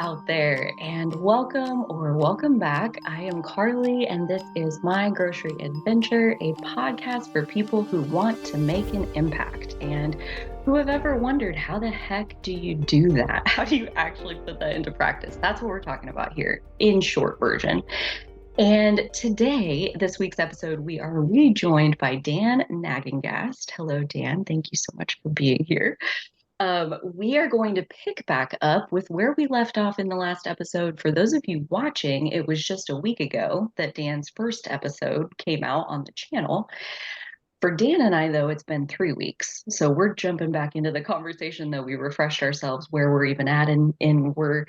out there, and welcome back. I am Carly, and this is My Grocery Adventure, a podcast for people who want to make an impact and who have ever wondered, how the heck do you do that? How do you actually put that into practice? That's what we're talking about here in short version. And today, this week's episode, we are rejoined by Dan Nagengast. Hello, Dan. Thank you so much for being here. We are going to pick back up with where we left off in the last episode. For those of you watching, it was just a week ago that Dan's first episode came out on the channel. For Dan and I, though, it's been 3 weeks. So we're jumping back into the conversation that we refreshed ourselves where we're even at, and we're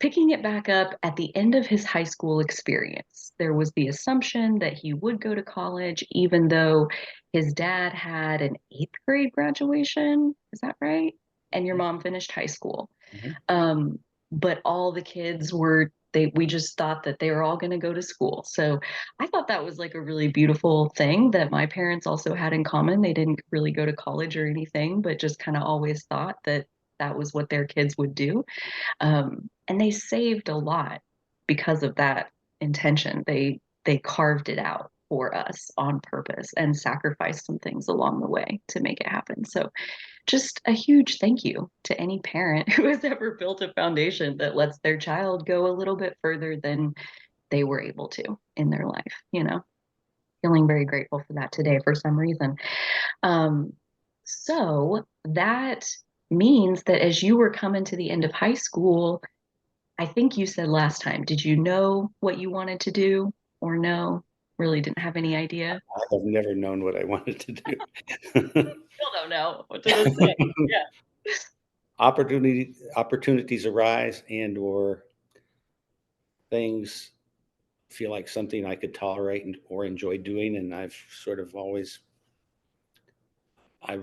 picking it back up at the end of his high school experience. There was the assumption that he would go to college, even though his dad had an eighth grade graduation. Is that right? And your mom finished high school. Mhm. But all the kids we just thought that they were all going to go to school. So I thought that was like a really beautiful thing that my parents also had in common. They didn't really go to college or anything, but just kind of always thought that that was what their kids would do. And they saved a lot because of that intention. They carved it out for us on purpose and sacrificed some things along the way to make it happen. So just a huge thank you to any parent who has ever built a foundation that lets their child go a little bit further than they were able to in their life, Feeling very grateful for that today for some reason. So that means that as you were coming to the end of high school, I think you said last time, did you know what you wanted to do or no? Really didn't have any idea? I have never known what I wanted to do. Still don't know. What to this day? Yeah. Opportunities arise and/or things feel like something I could tolerate or enjoy doing, and I've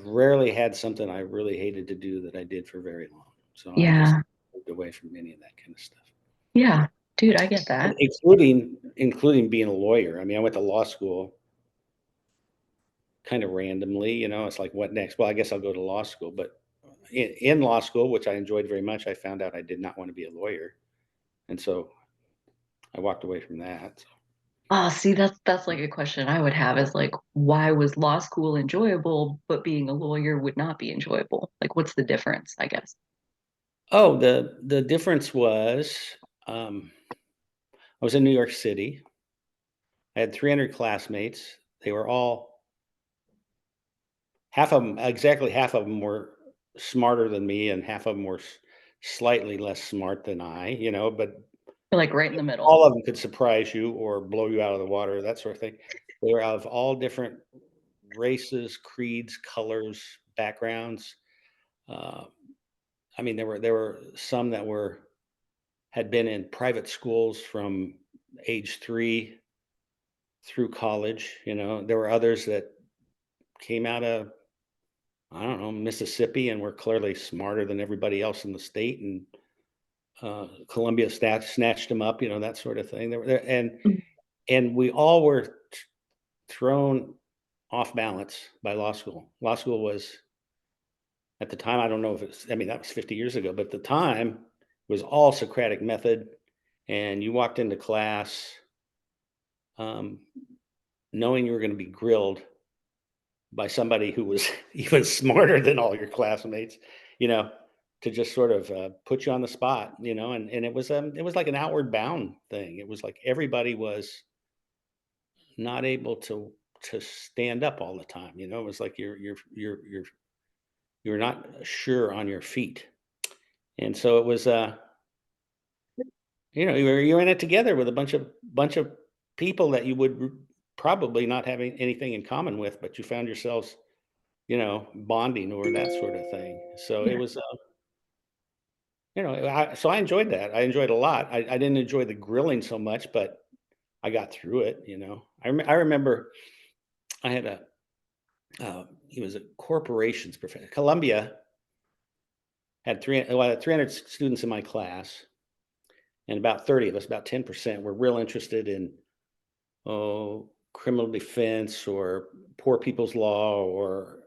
rarely had something I really hated to do that I did for very long. So I just Yeah. moved away from any of that kind of stuff, Yeah. Dude, I get that. including being a lawyer. I mean, I went to law school kind of randomly. It's like, what next? Well, I guess I'll go to law school, but in law school, which I enjoyed very much, I found out I did not want to be a lawyer. And so I walked away from that. Oh, see, that's like a question I would have is like, why was law school enjoyable, but being a lawyer would not be enjoyable? Like, what's the difference, I guess? Oh, the difference was, I was in New York City. I had 300 classmates. They were all exactly half of them were smarter than me, and half of them were slightly less smart than but You're like right in the middle. all of them could surprise you or blow you out of the water, that sort of thing. They were of all different races, creeds, colors, backgrounds. Uh, I mean, there were some that had been in private schools from age 3 through college. There were others that came out of, I don't know, Mississippi, and were clearly smarter than everybody else in the state, and Columbia snatched them up, that sort of thing. There were there, Mhm. and we all were thrown off balance by law school. Law school was, at the time, I don't know if it's, I mean, that was 50 years ago, but at the time, it was all Socratic method. And you walked into class um, knowing you were going to be grilled by somebody who was even smarter than all your classmates, you know, to just sort of put you on the spot, and it was like an outward bound thing. It was like everybody was not able to stand up all the time. It was like you're not sure on your feet. And so it was, you're in it together with a bunch of people that you would probably not having anything in common with, but you found yourselves, bonding or that sort of thing. So it Yeah. was, so I enjoyed that. I enjoyed it a lot. I didn't enjoy the grilling so much, but I got through it. I remember I had he was a corporations professor. Columbia had 300 students in my class, and about 30 of us, about 10%, were real interested in, criminal defense or poor people's law or,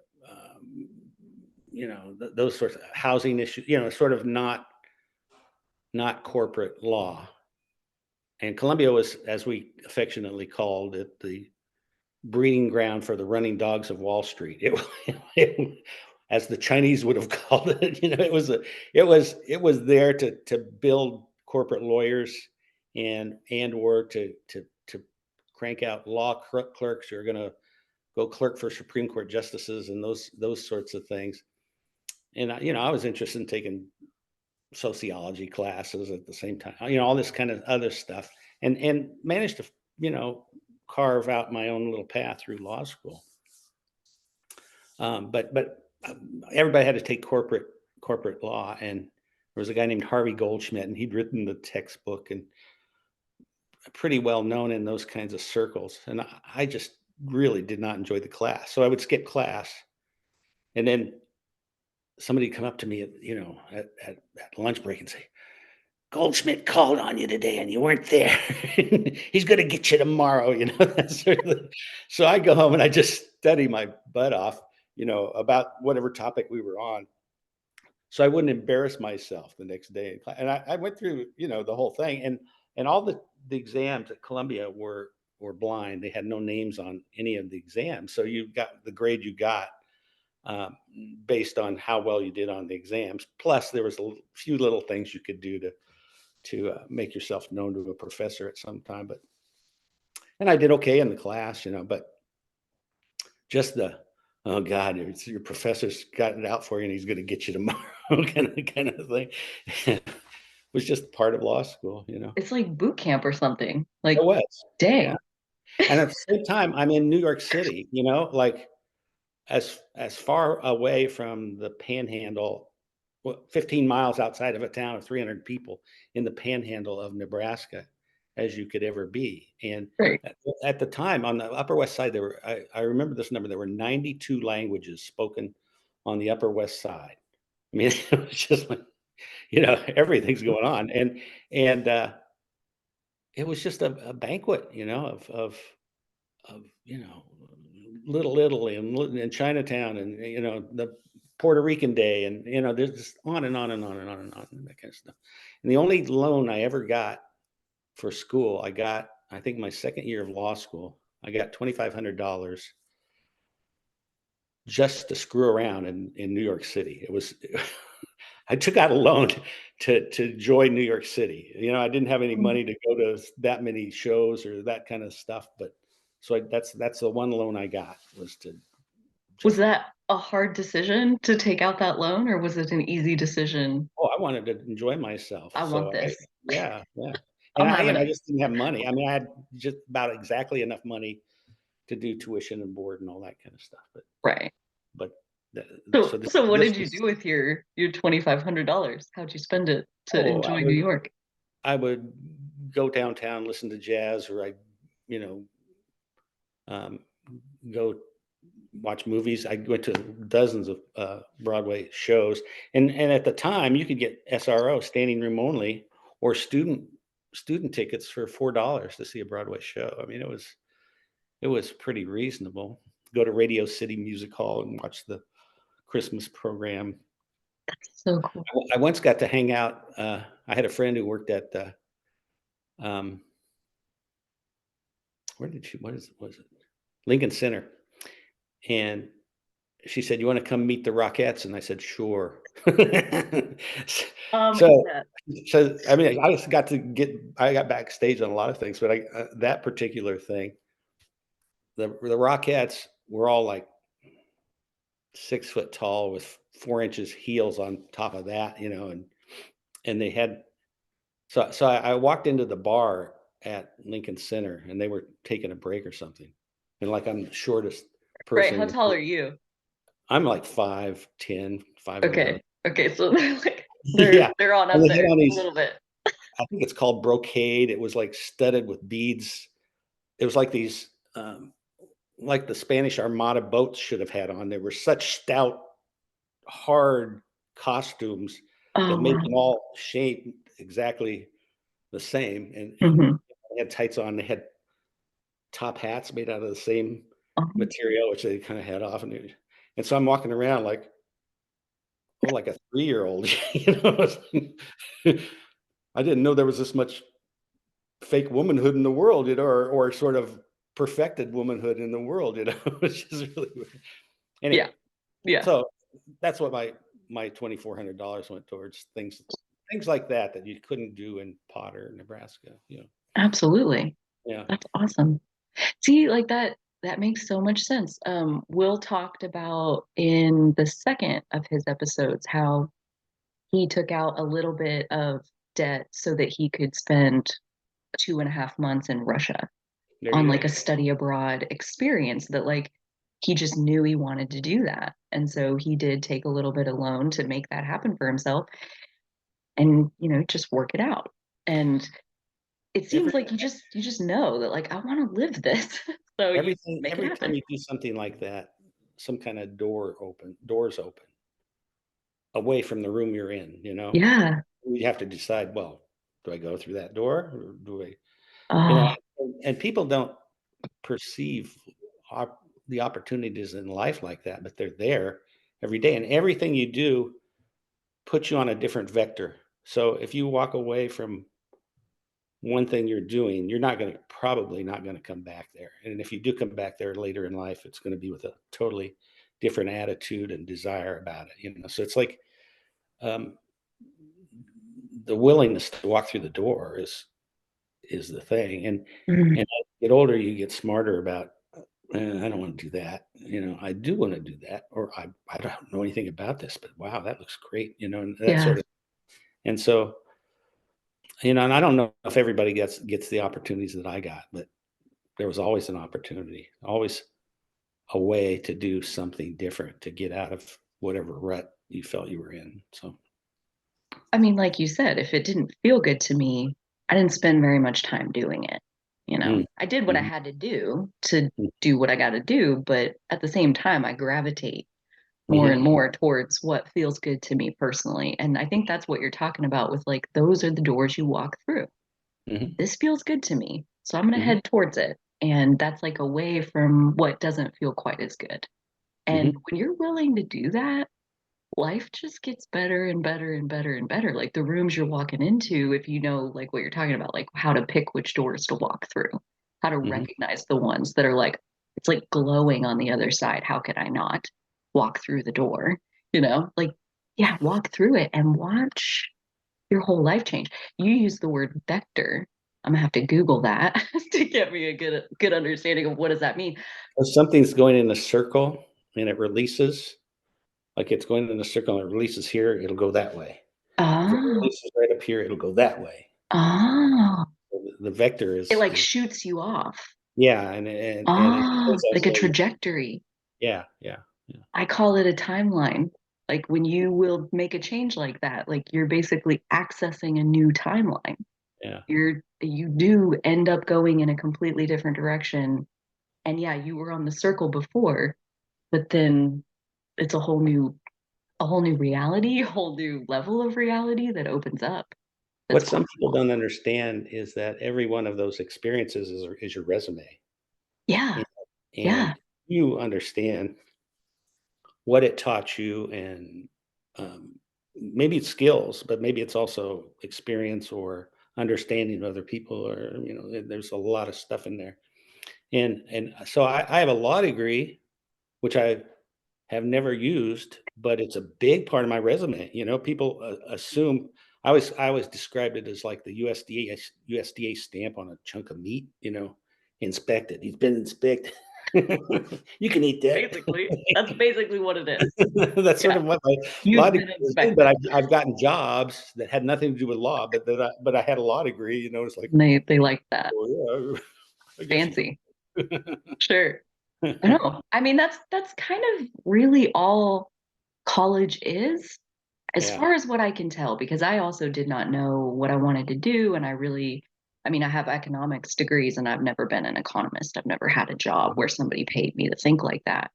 those sorts of housing issues, sort of not not corporate law. And Columbia was, as we affectionately called it, the breeding ground for the running dogs of Wall Street. As the Chinese would have called it, it was there to build corporate lawyers and or to crank out law clerks who are going to go clerk for Supreme Court justices and those sorts of things. And I was interested in taking sociology classes at the same time, all this kind of other stuff, and managed to, you know, carve out my own little path through law school. But everybody had to take corporate law, and there was a guy named Harvey Goldschmidt, and he'd written the textbook and pretty well known in those kinds of circles. And I just really did not enjoy the class, so I would skip class, and then somebody would come up to me at lunch break and say, Goldschmidt called on you today and you weren't there. He's going to get you tomorrow, that sort of thing. So I go home and I just study my butt off, about whatever topic we were on. So I wouldn't embarrass myself the next day. And I went through, the whole thing, and all the exams at Columbia were blind. They had no names on any of the exams. So you got the grade you got um, based on how well you did on the exams. Plus, there was a few little things you could do to make yourself known to a professor at some time. And I did okay in the class, but just oh God, your professor's got it out for you and he's going to get you tomorrow kind of thing. Was just part of law school. It's like boot camp or something. It Like, was, yeah. dang. And at the same time, I'm in New York City, like as far away from the Panhandle, 15 miles outside of a town of 300 people in the Panhandle of Nebraska as you could ever be. And Right. at the time on the Upper West Side, I remember this number, there were 92 languages spoken on the Upper West Side. I mean, it was just like, everything's going on. And it was just a banquet, of Little Italy and Chinatown, and the Puerto Rican Day, and there's just on and on and on and on and on and that kind of stuff. And the only loan I ever got for school, I think my second year of law school, I got $2,500 just to screw around in New York City. It was I took out a loan to join New York City. I didn't have any Mhm. money to go to that many shows or that kind of stuff, but that's the one loan I got, was to Was just that a hard decision to take out that loan, or was it an easy decision? I wanted to enjoy myself. I want So this. yeah, yeah. And I'm having I it. just didn't have money. I mean, I had just about exactly enough money to do tuition and board and all that kind of stuff. Right. But the, So so this so what this did you was do with your $2,500? How'd you spend it to oh, enjoy New York? I would go downtown, listen to jazz, or you know, um, go watch movies. I went to dozens of Broadway shows, and at the time, you could get SRO, standing room only, or student tickets for $4 to see a Broadway show. I mean, it was pretty reasonable. Go to Radio City Music Hall and watch the Christmas program. So cool. I once got to hang out. I had a friend who worked at um, where did she? What was it? Lincoln Center, and she said, "You want to come meet the Rockettes?" And I said, "Sure." So, Yeah. I mean, I got backstage on a lot of things, but that particular thing, the Rockettes were all like 6 foot tall with 4 inches heels on top of that, and they had so I walked into the bar at Lincoln Center, and they were taking a break or something, and like I'm the shortest Right. person How in the tall group. are you? I'm like 5'10", 5'11". Okay. Okay. So they're like they're Yeah, they're on up and they had there on a these, little bit. I think it's called brocade. It was like studded with beads. It was like these, like the Spanish Armada boats should have had on. They were such stout, hard costumes that Oh made wow. them all shape exactly the same, and Hmm. they had tights on. They had top hats made out of the same Um, material, which they kinda had off, and so I'm walking around like, oh, like a 3-year-old, you know? I didn't know there was this much fake womanhood in the world, or sort of perfected womanhood in the world, which is really weird. Yeah. Anyway, Yeah. so that's what my $2,400 went towards, things like that that you couldn't do in Potter, Nebraska. Absolutely. Yeah. That's awesome. See, like that makes so much sense. Will talked about in the second of his episodes how he took out a little bit of debt so that he could spend 2.5 months in Russia There on you like go. a study abroad experience that like he just knew he wanted to do that. And so he did take a little bit of loan to make that happen for himself and, just work it out. And it seems Every like you just know that like I want to live this. So you make it every time happen. you do something like that, some kind of doors open away from the room you're in. Yeah. You have to decide, well, do I go through that door, or do I, you know, Oh, and people don't perceive the opportunities in life like that, but they're there every day, and everything you do puts you on a different vector. So if you walk away from one thing you're doing, you're probably not going to come back there. And if you do come back there later in life, it's going to be with a totally different attitude and desire about it. So it's like, um, the willingness to walk through the door is the thing. And mm, as you get older, you get smarter about, I don't want to do that. I do want to do that, or I don't know anything about this, but wow, that looks great. And that yeah. sort of. And so, and I don't know if everybody gets the opportunities that I got, but there was always an opportunity, always a way to do something different, to get out of whatever rut you felt you were in. So, I mean, like you said, if it didn't feel good to me, I didn't spend very much time doing it. mm, I did what I mhm, had to do to mm, do what I got to do, but at the same time, I gravitate more and mhm, more towards what feels good to me personally. And I think that's what you're talking about with like, those are the doors you walk through. mhm, This feels good to me. So I'm going to mhm, head towards it. And that's like away from what doesn't feel quite as good. And mhm, when you're willing to do that, life just gets better and better and better and better. Like the rooms you're walking into, if you know like what you're talking about, like how to pick which doors to walk through, how to mhm, recognize the ones that are like, it's like glowing on the other side. How could I not walk through the door? Like, yeah, walk through it and watch your whole life change. You use the word vector. I'm gonna have to Google that to get me a good understanding of what does that mean. If something's going in a circle and it releases, like it's going in a circle and it releases here, it'll go that way. If it Oh, releases right up here, it'll go that way. oh, So the vector it like is shoots you off. yeah, and it Ah, goes as like a though you trajectory. yeah, yeah, yeah, I call it a timeline. Like when you will make a change like that, like you're basically accessing a new timeline. yeah. You do end up going in a completely different direction. And yeah, you were on the circle before, but then it's a whole new reality, a whole new level of reality that opens up. That's What some people possible. don't understand is that every one of those experiences is your resume, Yeah. and Yeah. and you understand what it taught you, and, maybe it's skills, but maybe it's also experience or understanding of other people, or, there's a lot of stuff in there. And so I have a law degree, which I have never used, but it's a big part of my resume. People assume I always described it as like the USDA stamp on a chunk of meat. Inspected. He's been inspected. You can eat that. Basically, that's basically what it is. That's sort Yeah. of what my law You've degree been has been. But inspected. I've gotten jobs that had nothing to do with law, but I had a law degree. It's like, And they like that. well, yeah, I guess you Fancy. could. Sure. I know. I mean, that's kind of really all college is, as Yeah. far as what I can tell, because I also did not know what I wanted to do. And I mean, I have economics degrees and I've never been an economist. I've never had a job where somebody paid me to think like that.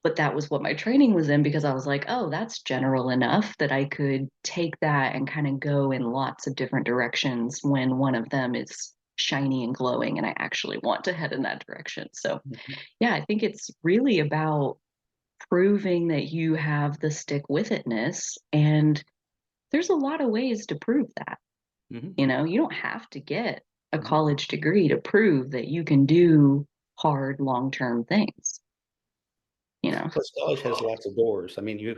But that was what my training was in because I was like, oh, that's general enough that I could take that and kind of go in lots of different directions when one of them is shiny and glowing and I actually want to head in that direction. So, yeah, I think it's really about proving that you have the stick with itness. And there's a lot of ways to prove that. Mhm. You don't have to get a Mhm. college degree to prove that you can do hard long-term things, you know. Plus, college has lots of doors. I mean, you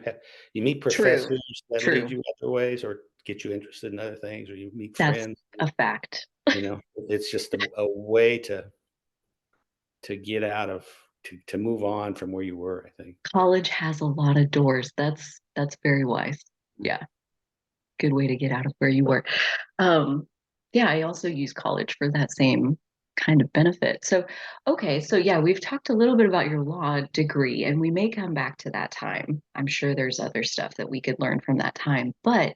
meet True. professors that lead True. you other ways or get you interested in other things, or you meet That's friends, a fact. it's just a way to get out of to move on from where you were, I think. College has a lot of doors. That's very wise. Mm. Yeah, good way to get out of where you were. Um, yeah, I also use college for that same kind of benefit. So, okay, so yeah, we've talked a little bit about your law degree, and we may come back to that time. I'm sure there's other stuff that we could learn from that time. But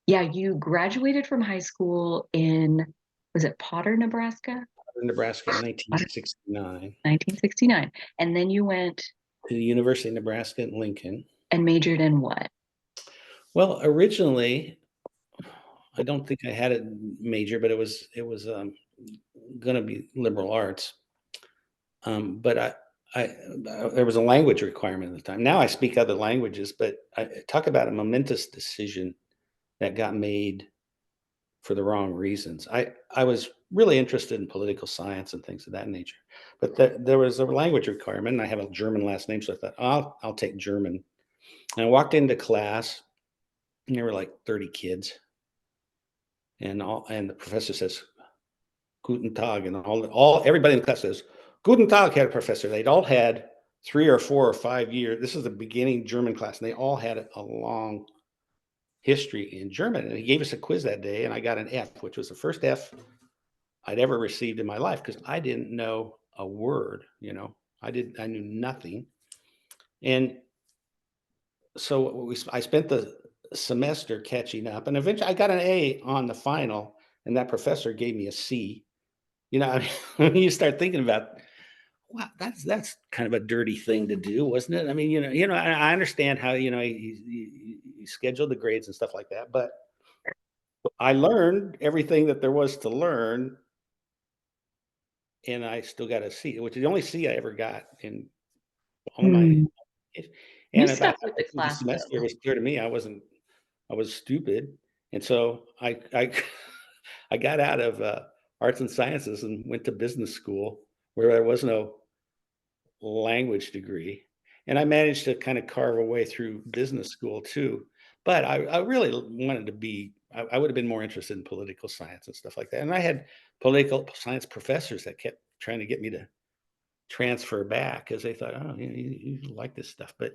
yeah, you graduated from high school in, was it Potter, Nebraska? In Nebraska in Potter, 1969 1969. And then you went to the University of Nebraska at Lincoln. and majored in what? Well, originally, I don't think I had a major, but it was gonna be liberal arts. But there was a language requirement at the time. Now I speak other languages, but talk about a momentous decision that got made for the wrong reasons. I was really interested in political science and things of that nature, but there was a language requirement. And I have a German last name, so I thought, I'll take German. And I walked into class, and there were like 30 kids, and the professor says, Guten Tag, and all everybody in the class says, Guten Tag, Herr Professor. They'd all had 3 or 4 or 5 years. This is the beginning German class, and they all had a long history in German. And he gave us a quiz that day, and I got an F, which was the first F I'd ever received in my life because I didn't know a word. I knew nothing. And so I spent the semester catching up, and eventually I got an A on the final, and that professor gave me a C. I mean, when you start thinking about, wow, that's kind of a dirty thing to do, wasn't it? I mean, I understand how he scheduled the grades and stuff like that, but I learned everything that there was to learn, and I still got a C, which is the only C I ever got in all my. Hmm. You And about stuck with the halfway through the class semester, it though. was clear to me I was stupid, and so I I got out of arts and sciences and went to business school where there was no language degree, and I managed to kind of carve a way through business school too. But I really wanted to be. I would have been more interested in political science and stuff like that. And I had political science professors that kept trying to get me to transfer back because they thought, oh, you like this stuff. But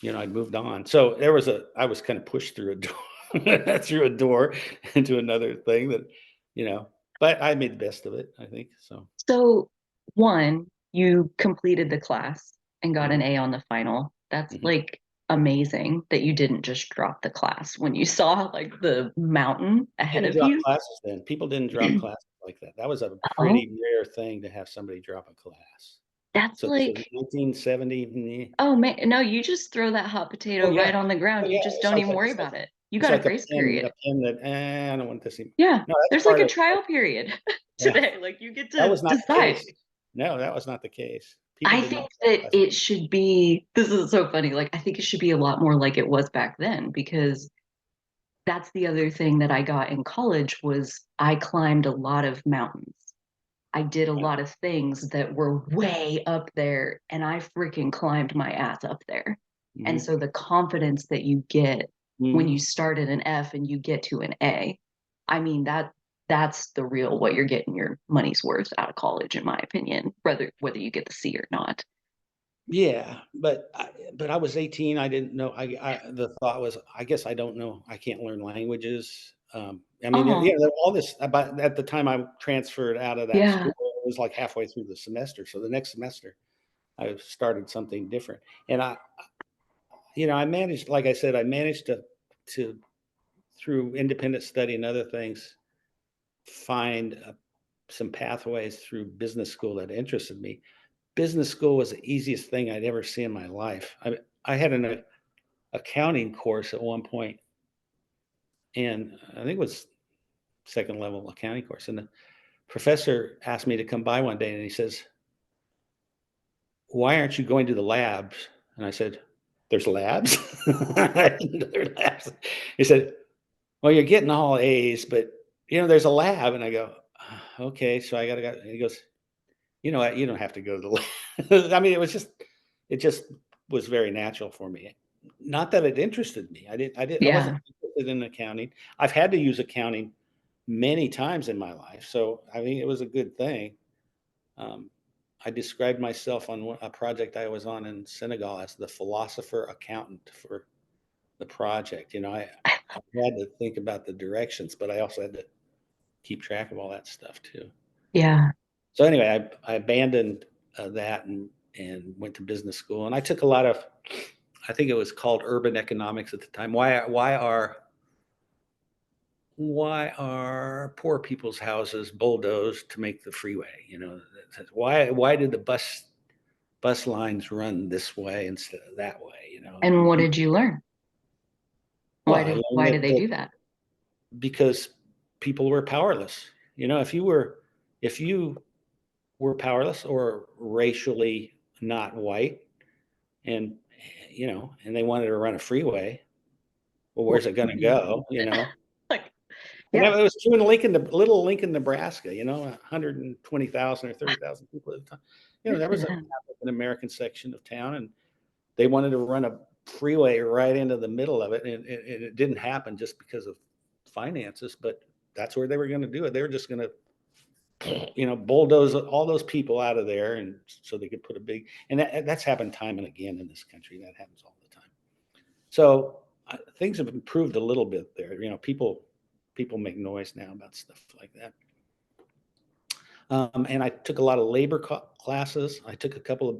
I'd moved on. So I was kind of pushed through a door, through a door into another thing but I made the best of it, I think. So. So, one, you completed the class and got an Mhm, A on the final. That's mhm. like amazing that you didn't just drop the class when you saw like the mountain ahead Didn't of drop you. classes then. People didn't drop classes like that. That was a Oh, pretty rare thing to have somebody drop a class. that's So this was like, 1970. Meh. oh man, no, you just throw that hot Oh potato yeah. right on the Oh ground. You yeah. just don't even worry about it. You It's got a like grace a period. pen that I don't want this. Yeah, No, that's there's like part a of. trial period Yeah, today. Like you get that to was not the decide. case. No, that was not the case. People I did think not drop that classes. it should be, this is so funny. Like, I think it should be a lot more like it was back then because that's the other thing that I got in college was I climbed a lot of mountains. I did a Yeah. lot of things that were way up there and I freaking climbed my ass up there. And Mhm. so the confidence that you get when you Mhm. start at an F and you get to an A, I mean that's the real what you're getting your money's worth out of college in my opinion, whether you get the C or not. Yeah, but I was 18, I didn't know the thought was, I guess I don't know, I can't learn languages. I mean, Oh, all this about at the time I transferred out of that yeah. school, it was like halfway through the semester, so the next semester, I started something different, and I managed, like I said, I managed to through independent study and other things, find, some pathways through business school that interested me. Business school was the easiest thing I'd ever seen in my life. I had an accounting course at one point, and I think it was second level accounting course. And the professor asked me to come by one day, and he says, "Why aren't you going to the labs?" And I said, "There's labs." I didn't know there were labs. He said, well, you're getting all A's, but there's a lab. And I go, okay, so I got to go. And he goes, you know what? You don't have to go to the lab. I mean, it just was very natural for me. Not that it interested me. I wasn't Yeah. interested in accounting. I've had to use accounting many times in my life. So, I mean, it was a good thing. Um, I described myself on a project I was on in Senegal as the philosopher accountant for the project. I had to think about the directions, but I also had to keep track of all that stuff too. Yeah. So anyway, I abandoned that and went to business school, and I took a lot of, I think it was called urban economics at the time. Why are poor people's houses bulldozed to make the freeway? Why did the bus lines run this way instead of that way? And what did you learn? Well, Why I did learned why did they that do that? because people were powerless. If you were powerless or racially not white, and and they wanted to run a freeway, well, Well, where's it going to go? like, And yeah. it was true in little Lincoln, Nebraska. 120,000 or 30,000 people at the time. Good There for was an them. African American section of town, and they wanted to run a freeway right into the middle of it, and it didn't happen just because of finances, but that's where they were going to do it. They were just going to bulldoze all those people out of there, and so they could put a big, and that's happened time and again in this country. That happens all the time. So things have improved a little bit there. People make noise now about stuff like that. And I took a lot of labor classes. I took a couple of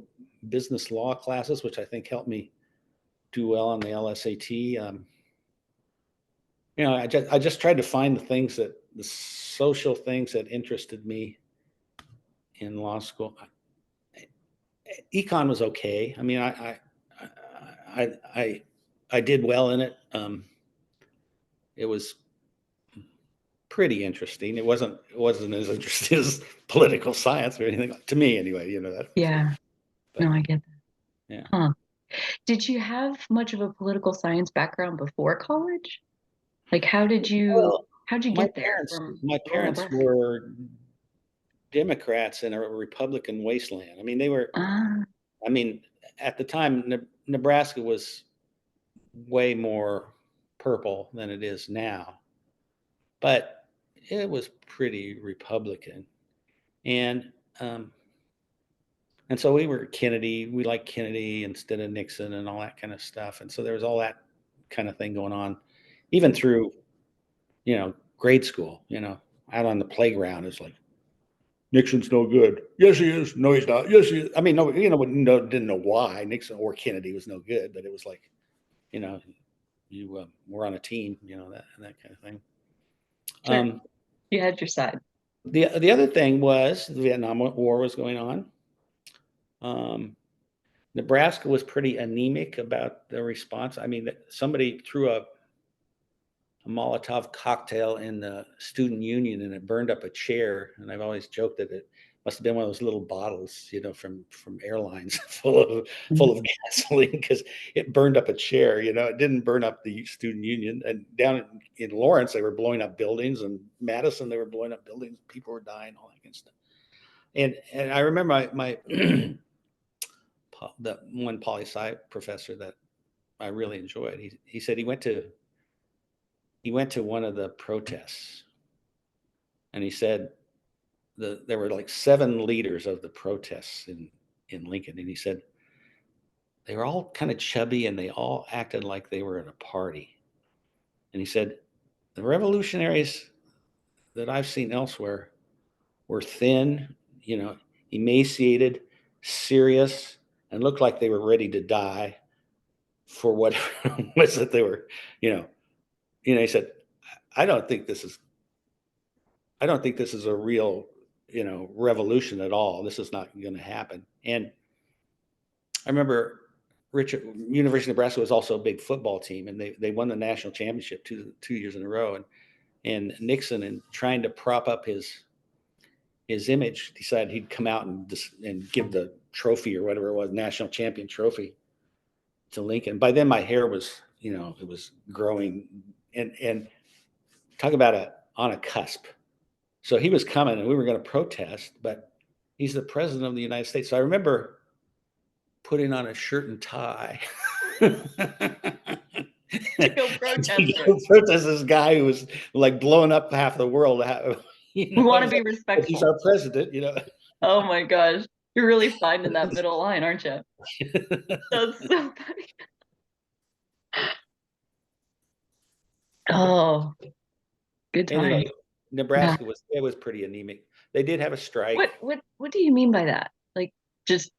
business law classes, which I think helped me do well on the LSAT. I just tried to find the social things that interested me in law school. Econ was okay. I mean, I, I, I did well in it. It was pretty interesting. It wasn't as interesting as political science or anything to me, anyway. That for sure. Yeah. No, But I get that. yeah. Huh. Did you have much of a political science background before college? Like, Well, how'd you my get there parents, from my rural parents Nebraska? were Democrats in a Republican wasteland. I mean, they were. Ah, I mean, at the time, Nebraska was way more purple than it is now, but it was pretty Republican. And um, and so we were Kennedy. We liked Kennedy instead of Nixon and all that kind of stuff. And so there was all that kind of thing going on, even through grade school. Out on the playground, it's like Nixon's no good. Yes, he is. No, he's not. Yes, he is. I mean, no, didn't know why Nixon or Kennedy was no good, but it was like, you know, you were on a team, that kind of thing. sure. Um, You had your side. the other thing was the Vietnam War was going on. Um, Nebraska was pretty anemic about the response. I mean, somebody threw a Molotov cocktail in the student union and it burned up a chair. And I've always joked that it must have been one of those little bottles, from airlines full of gasoline because it burned up a chair. It didn't burn up the student union. And down in Lawrence, they were blowing up buildings, and Madison, they were blowing up buildings. People were dying, all that kind of stuff. And I remember my the one poli sci professor that I really enjoyed. He said he went to one of the protests, and he said there were like 7 leaders of the protests in Lincoln, and he said they were all kind of chubby and they all acted like they were at a party. And he said the revolutionaries that I've seen elsewhere were thin, you know, emaciated, serious, and looked like they were ready to die for whatever it was that they were, you know. He said, I don't think this is I don't think this is a real, revolution at all. This is not going to happen. And I remember Richard University of Nebraska was also a big football team, and they won the national championship two years in a row. And Nixon, in trying to prop up his image, decided he'd come out and give the trophy or whatever it was, national champion trophy, to Lincoln. By then, my hair was, it was growing, and talk about on a cusp. So he was coming, and we were going to protest, but he's the president of the United States. So I remember putting on a shirt and tie To go to protest go him. protest this guy who was like blowing up half the world. We I want to was be like, but he's respectful. our president. Oh my gosh. You're really finding that middle line, aren't you? That's so funny. Oh, good Anyway, times. Yeah. Nebraska was pretty anemic. They did have a What strike. what what do you mean by that? Like just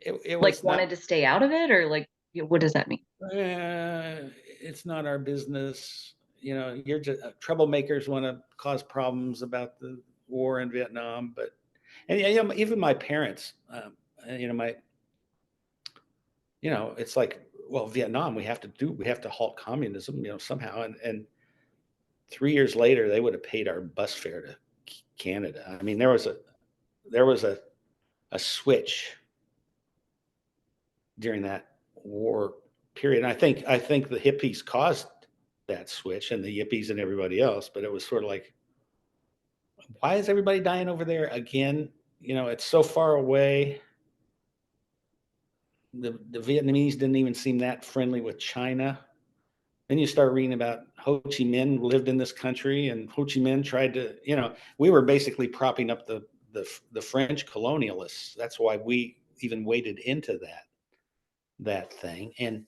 It like was not. wanted to stay out of it, or like what does that mean? It's not our business. You're just troublemakers want to cause problems about the war in Vietnam, but and even my parents, my it's like, well, Vietnam, we have to halt communism, somehow, and 3 years later they would have paid our bus fare to Canada. I mean, there was a switch during that war period. And I think the hippies caused that switch, and the yippies and everybody else. But it was sort of like, why is everybody dying over there again? It's so far away. The Vietnamese didn't even seem that friendly with China. Then you start reading about Ho Chi Minh lived in this country, and Ho Chi Minh tried to, we were basically propping up the French colonialists. That's why we even waded into that thing, and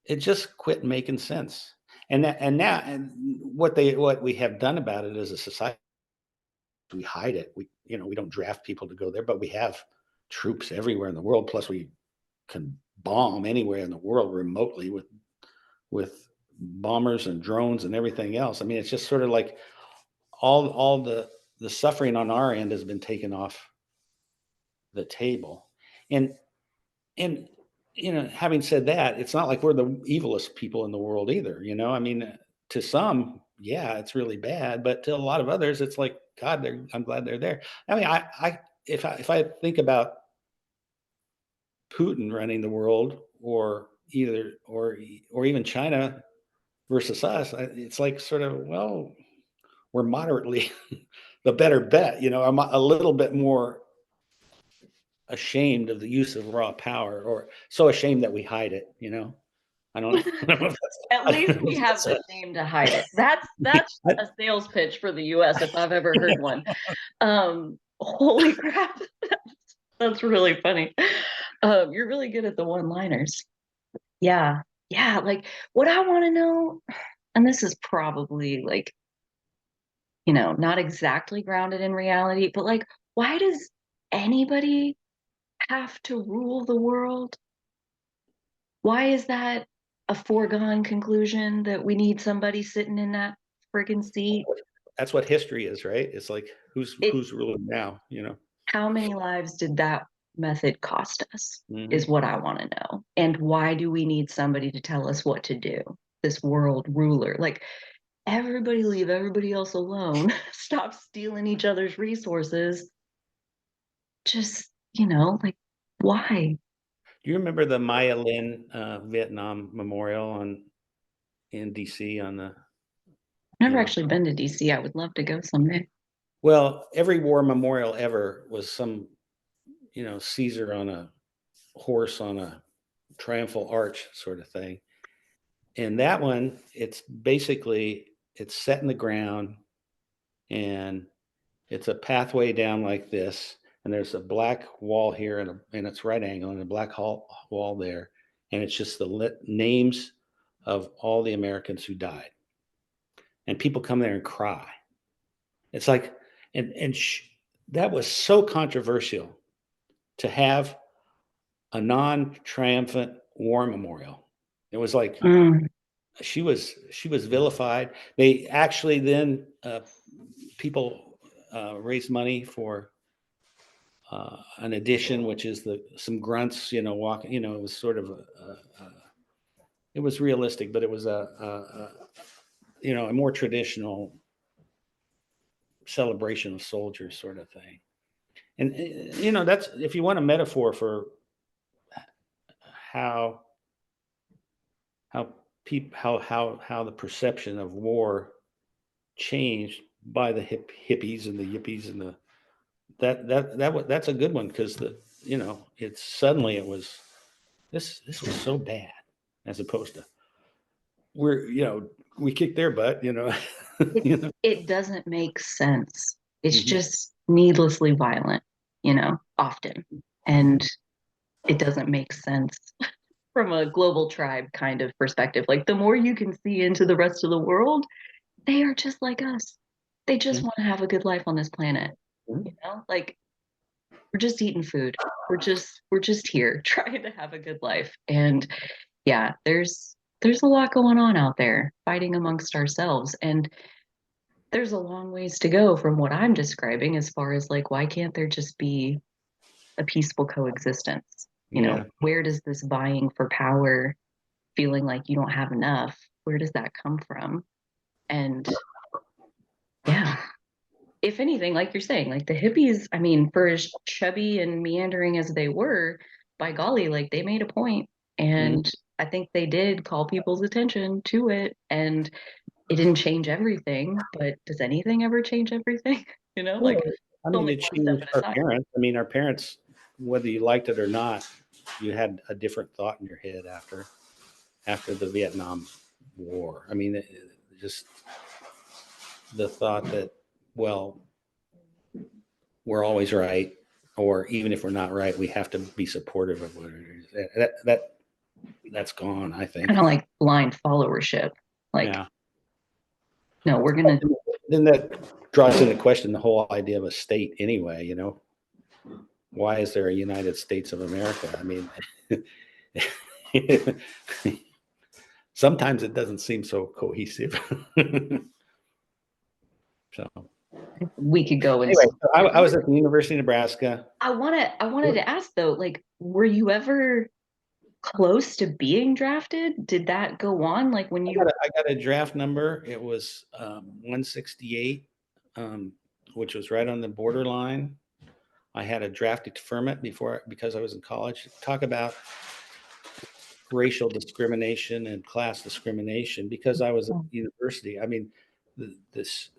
it just quit making sense. And what we have done about it as a society, we hide it. We don't draft people to go there, but we have troops everywhere in the world. Plus, we can bomb anywhere in the world remotely with bombers and drones and everything else. I mean, it's just sort of like all the suffering on our end has been taken off the table. And having said that, it's not like we're the evilest people in the world either. I mean, to some, yeah, it's really bad, but to a lot of others, it's like, God, I'm glad they're there. I mean, if I think about Putin running the world, or even China versus us, it's like sort of, well, we're moderately the better bet. I'm a little bit more ashamed of the use of raw power, or so ashamed that we hide it. I don't, I don't know if that's, At I don't least know we if have that's the shame to hide it. That's I, a sales pitch for the US if I've ever heard one. Holy crap. That's really funny. You're really good at the one-liners. Yeah. Yeah, like what I want to know, and this is probably like, not exactly grounded in reality, but like why does anybody have to rule the world? Why is that a foregone conclusion that we need somebody sitting in that friggin' seat? that's what history is, right? It's like, It who's ruling now. How many lives did that method cost us is Hmm. what I want to know. And why do we need somebody to tell us what to do? This world ruler. Like everybody leave everybody else alone. Stop stealing each other's resources. Just, like why? Do you remember the Maya Lin Vietnam Memorial in DC on the, I've you never know, actually been to DC. I would love to go someday. well, every war memorial ever was some, Caesar on a horse on a triumphal arch sort of thing. And that one, it's set in the ground, and it's a pathway down like this, and there's a black wall here, and it's right angle, and a black wall there, and it's just the names of all the Americans who died, and people come there and cry. It's like, and that was so controversial to have a non-triumphant war memorial. It was like Mm. she was vilified. They actually then people raised money for an addition, which is some grunts, walking. It was sort of it was realistic, but it was a more traditional celebration of soldiers sort of thing. And that's, if you want a metaphor for how how how the perception of war changed by the hippies and the yippies and that's a good one, because it's suddenly it was this was so bad, as opposed to we kicked their butt. It you know. it doesn't make sense. It's Mhm. just needlessly violent, often. And it doesn't make sense from a global tribe kind of perspective. Like the more you can see into the rest of the world, they are just like us. They just Mhm. want to have a good life on this planet, Mhm. Like we're just eating food. We're just here trying to have a good life. And yeah, there's a lot going on out there fighting amongst ourselves. And there's a long ways to go from what I'm describing as far as like, why can't there just be a peaceful coexistence? Yeah. Where does this vying for power, feeling like you don't have enough, where does that come from? And yeah, if anything, like you're saying, like the hippies, I mean, for as chubby and meandering as they were, by golly, like they made a point. Mhm. And I think they did call people's attention to it. And it didn't change everything, but does anything ever change everything? Like Well, it's I mean, only it one step changed at a our time. parents. I mean, our parents, whether you liked it or not, you had a different thought in your head after the Vietnam War. I mean, just the thought that, well, we're always right, or even if we're not right, we have to be supportive of what it is. That's gone, I Kind think. of like blind followership. Like, Yeah. no, we're gonna Then that draws into question the whole idea of a state anyway. Why is there a United States of America? I mean, sometimes it doesn't seem so cohesive. So we could go in anyway, so so many I different. was at the University of Nebraska. I wanted to ask though, like, were you ever close to being drafted? Did that go on? Like when you I got a draft number. It was 168, um, which was right on the borderline. I had a draft deferment because I was in college. Talk about racial discrimination and class discrimination because I was at university. I mean, the, this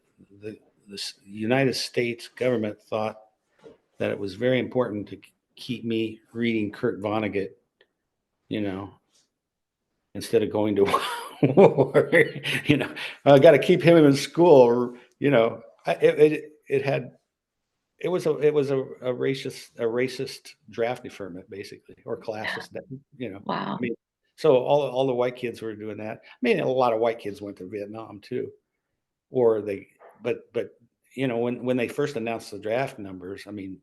the this United States government thought that it was very important to keep me reading Kurt Vonnegut, you know, instead of going to war. I got to keep him in school. Or, it had it was a racist draft deferment, basically, or classist. I wow. mean, so all the white kids were doing that. I mean, a lot of white kids went to Vietnam too, or but when they first announced the draft numbers, I mean,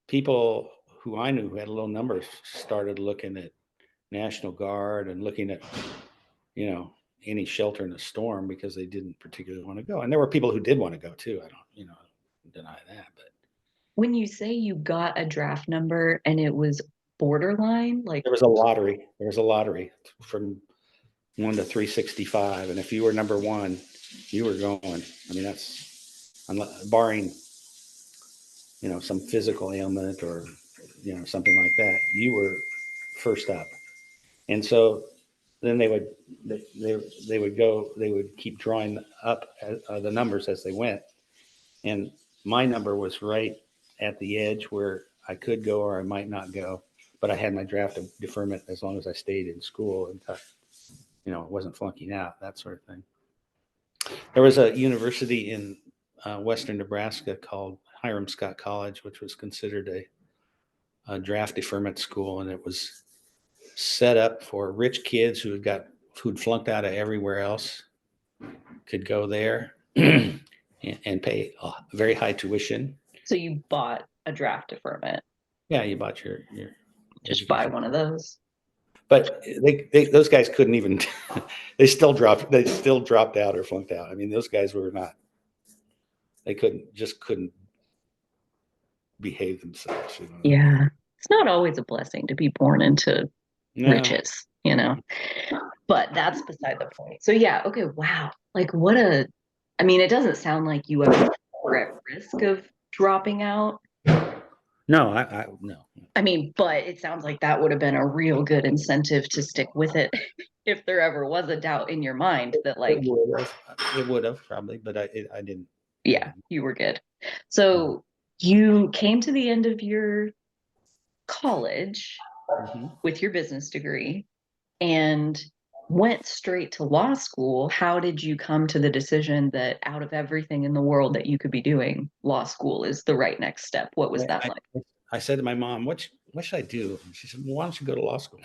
people who I knew who had low numbers started looking at National Guard and looking at you know any shelter in a storm because they didn't particularly want to go, and there were people who did want to go too. I don't deny that, but When you say you got a draft number and it was borderline, like there was a lottery. There was a lottery from 1 to 365, and if you were number one, you were going. I mean, that's barring some physical ailment or something like that. You were first up, and so then they would go. They would keep drawing up the numbers as they went, and my number was right at the edge where I could go or I might not go, but I had my draft deferment as long as I stayed in school and wasn't flunking out, that sort of thing. There was a university in western Nebraska called Hiram Scott College, which was considered a draft deferment school, and it was set up for rich kids who'd flunked out of everywhere else could go there and pay a very high tuition. so you bought a draft deferment. Yeah, you bought your Just buy education, one of those. but those guys couldn't even. They still dropped out or flunked out. I mean, those guys were not. They couldn't behave themselves. You know what I mean? Yeah. It's not always a blessing to be born into No. riches. But that's beside the point. So yeah, okay, wow. Like I mean, it doesn't sound like you ever were at risk of dropping out. No, I no. I mean, but it sounds like that would have been a real good incentive to stick with it if there ever was a doubt in your mind that It like, would have probably, but I didn't. yeah, you were good. So you came to the end of your college Mhm. with your business degree and went straight to law school. How did you come to the decision that out of everything in the world that you could be doing, law school is the right next step? What was that I, like? I said to my mom, what should I do? And she said, well, why don't you go to law school?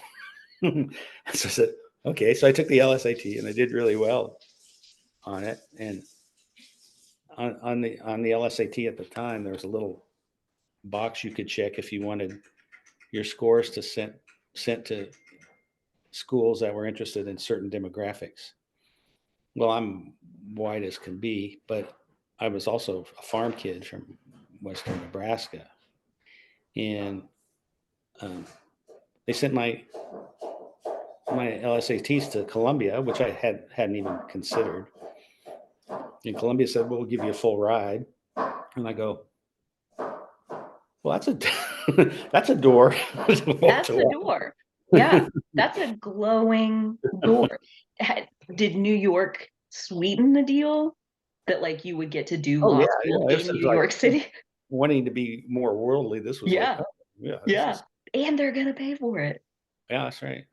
So I said, okay. So I took the LSAT and I did really well on it. And on the LSAT at the time, there was a little box you could check if you wanted your scores to sent to schools that were interested in certain demographics. Well, I'm white as can be, but I was also a farm kid from Western Nebraska, and um, they sent my LSATs to Columbia, which I hadn't even considered. And Columbia said, "Well, we'll give you a full ride." And I go, "Well, that's a that's a door to walk That's to the walk." door. Yeah, that's a glowing door. Did New York sweeten the deal that like you would get to do Oh yeah, law school yeah. This in is New like York City? wanting to be more worldly. This was like, Yeah, oh yeah, this yeah. is And they're gonna pay for it. yeah, that's right.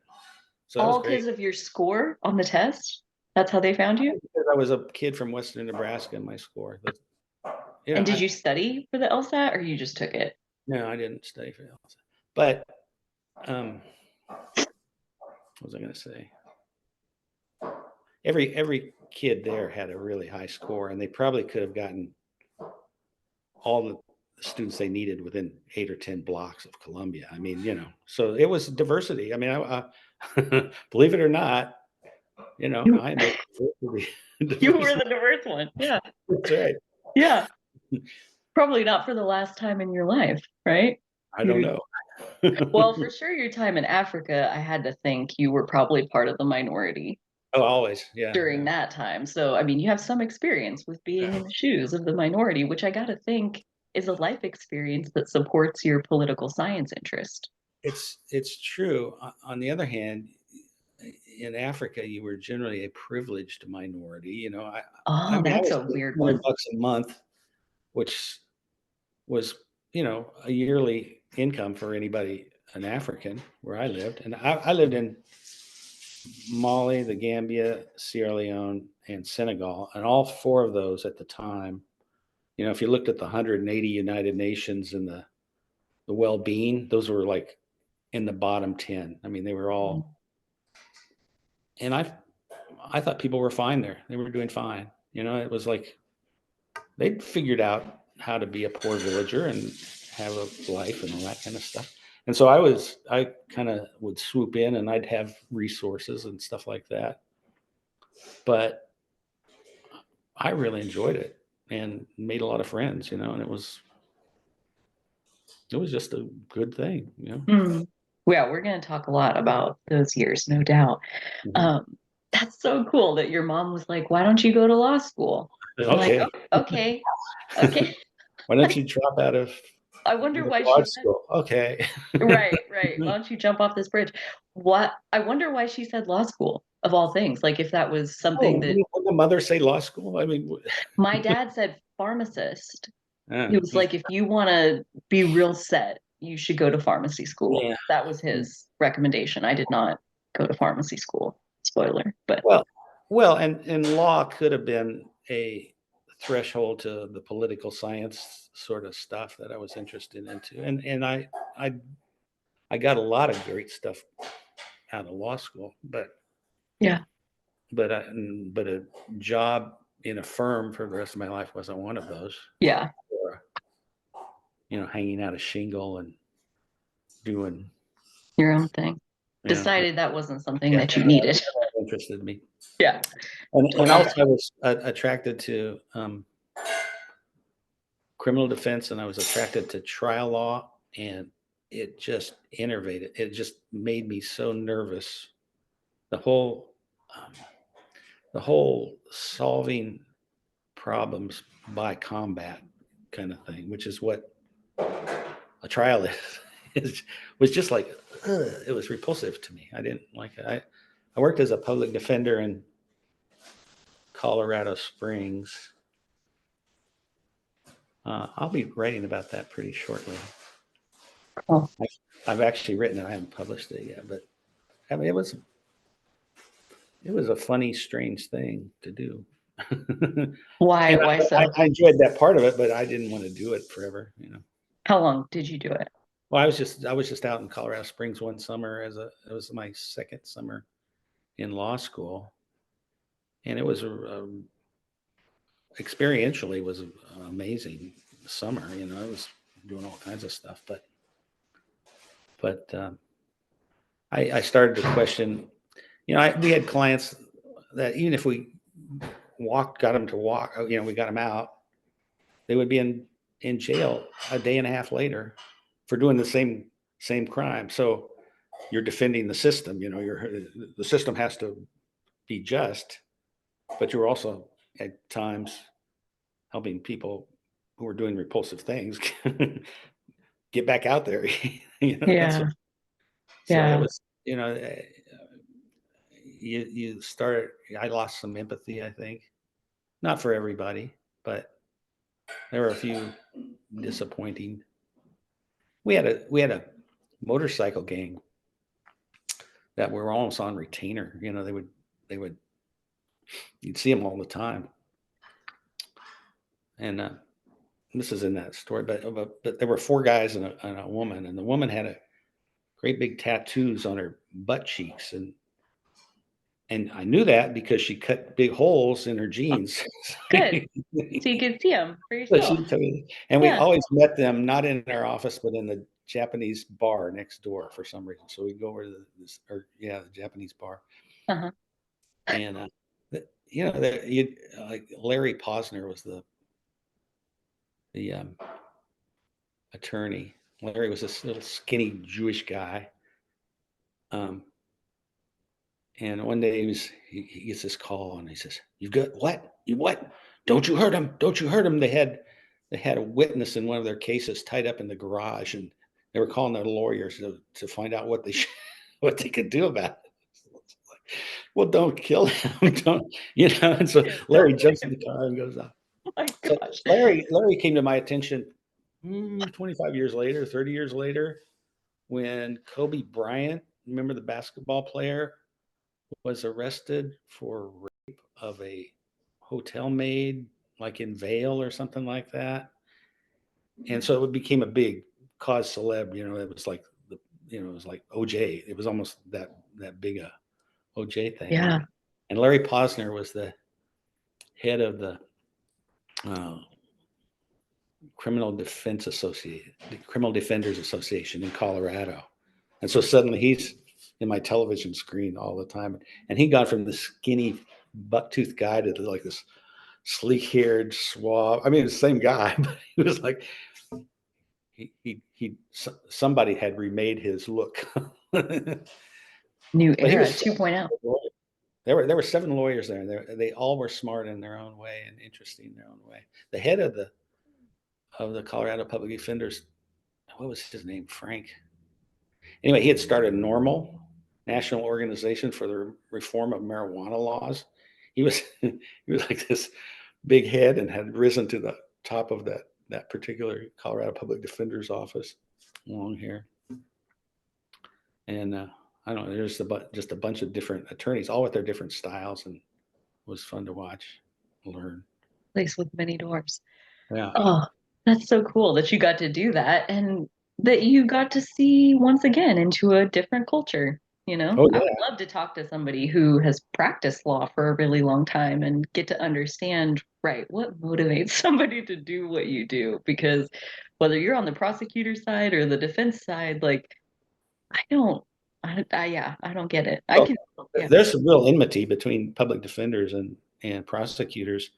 So that was All great. because of your score on the test? That's how they found you? Because I was a kid from Western Nebraska in my score. And did I you study for the LSAT or you just took it? no, I didn't study for that. But what was I going to say? Every kid there had a really high score, and they probably could have gotten all the students they needed within 8 or 10 blocks of Columbia. I mean, so it was diversity. I mean, believe it or not, You I am a diversity. you were the diverse one. Yeah. That's right. Yeah. Probably not for the last time in your life, right? I don't You know. Well, for sure your time in Africa, I had to think you were probably part of the minority Oh, always. Yeah, during yeah. that time. So, I mean, you have some experience with being in the shoes of the minority, which I gotta think is a life experience that supports your political science interest. It's true. On the other hand, in Africa, you were generally a privileged minority. I Oh, mean, I that's was a getting weird one. $200 a month, which was, a yearly income for anybody, an African, where I lived. And I lived in Mali, the Gambia, Sierra Leone, and Senegal. And all four of those at the time, if you looked at the 180 United Nations and the well-being, those were like in the bottom 10. I mean, they were Mm. all, and I thought people were fine there. They were doing fine. It was like they'd figured out how to be a poor villager and have a life and all that kind of stuff. And so I kind of would swoop in and I'd have resources and stuff like that. But I really enjoyed it and made a lot of friends, and it was just a good thing. Mm. Yeah, we're gonna talk a lot about those years, no doubt. Mhm. Um, that's so cool that your mom was like, "Why don't you go to law school?" I'm like, Okay. "Oh, okay, okay." Why don't you drop out of I wonder the why she law said school? Okay. right, right. Why don't you jump off this bridge? What I wonder why she said law school of all things. Like if that was something Oh, that wouldn't the mother say law school? I mean, my dad said pharmacist. He was yeah, like, if you want to be real set, you should go to pharmacy school. yeah. That was his recommendation. I did not go to pharmacy school. Spoiler, but Well, and law could have been a threshold to the political science sort of stuff that I was interested into, and I I got a lot of great stuff out of law school, yeah, but a job in a firm for the rest of my life wasn't one of those. yeah, Or, hanging out a shingle and doing, your own thing. yeah, Decided that wasn't something yeah, that you needed. that interested me. Yeah. And also I was attracted to criminal defense, and I was attracted to trial law, and it just innervated. It just made me so nervous. The whole um, the whole solving problems by combat kind of thing, which is what a trial is, was just like it was repulsive to me. I didn't like it. I worked as a public defender in Colorado Springs. I'll be writing about that pretty shortly. Oh, I've actually written it. I haven't published it yet, but I mean, it was a funny, strange thing to do. why? And Why so? I enjoyed that part of it, but I didn't want to do it forever. How long did you do it? Well, I was just out in Colorado Springs one summer it was my second summer in law school, and it was experientially was an amazing summer. I was doing all kinds of stuff, but I started to question. We had clients that even if we got them to walk, we got them out, they would be in jail a day and a half later for doing the same crime. So you're defending the system. The system has to be just, but you're also at times helping people who are doing repulsive things get back out there. That's Yeah, so it yeah. was. You start. I lost some empathy. I think not for everybody, but there were a few disappointing. We had a motorcycle gang that were almost on retainer. They would you'd see them all the time, and this is in that story. But there were four guys and a woman, and the woman had a great big tattoos on her butt cheeks, and I knew that because she cut big holes in her jeans. Good. So you could see them for So yourself. she told me, and we Yeah. always met them not in our office, but in the Japanese bar next door for some reason. So we'd go over to the Japanese bar, Uh-huh. and like Larry Posner was the attorney. Larry was this little skinny Jewish guy, um, and one day he gets this call and he says, "You got what? You what? Don't you hurt him? Don't you hurt him?" They had a witness in one of their cases tied up in the garage, and they were calling their lawyers to find out what what they could do about it. Well, don't kill him, don't. And so Larry jumps in the car and goes off. Oh my So gosh. Larry came to my attention 25 years later, 30 years later, when Kobe Bryant, remember the basketball player, was arrested for rape of a hotel maid, like in Vail or something like that. And so it became a big cause celeb. It was like it was like OJ. It was almost that big a OJ thing. And Yeah. and Larry Posner was the head of the uh, Criminal Defenders Association in Colorado. And so suddenly he's in my television screen all the time. And he got from the skinny buck-toothed guy to like this sleek-haired, suave. I mean, the same guy, but he was like somebody had remade his look. But New he era was 2.0. there were seven lawyers there. They all were smart in their own way and interesting in their own way. The head of the Colorado Public Defenders, what was his name? Frank. Anyway, he had started Normal, National Organization for the Reform of Marijuana Laws. He was he was like this big head and had risen to the top of that particular Colorado Public Defender's office, long hair, and I don't know. There's just a bunch of different attorneys, all with their different styles, and it was fun to watch, learn. Place with many doors. Yeah. Oh, that's so cool that you got to do that and that you got to see once again into a different culture. Oh I yeah. would love to talk to somebody who has practiced law for a really long time and get to understand, right, what motivates somebody to do what you do. Because whether you're on the prosecutor side or the defense side, like, I don't, yeah, I don't get it. I Well, can, yeah. there's some real enmity between public defenders and prosecutors,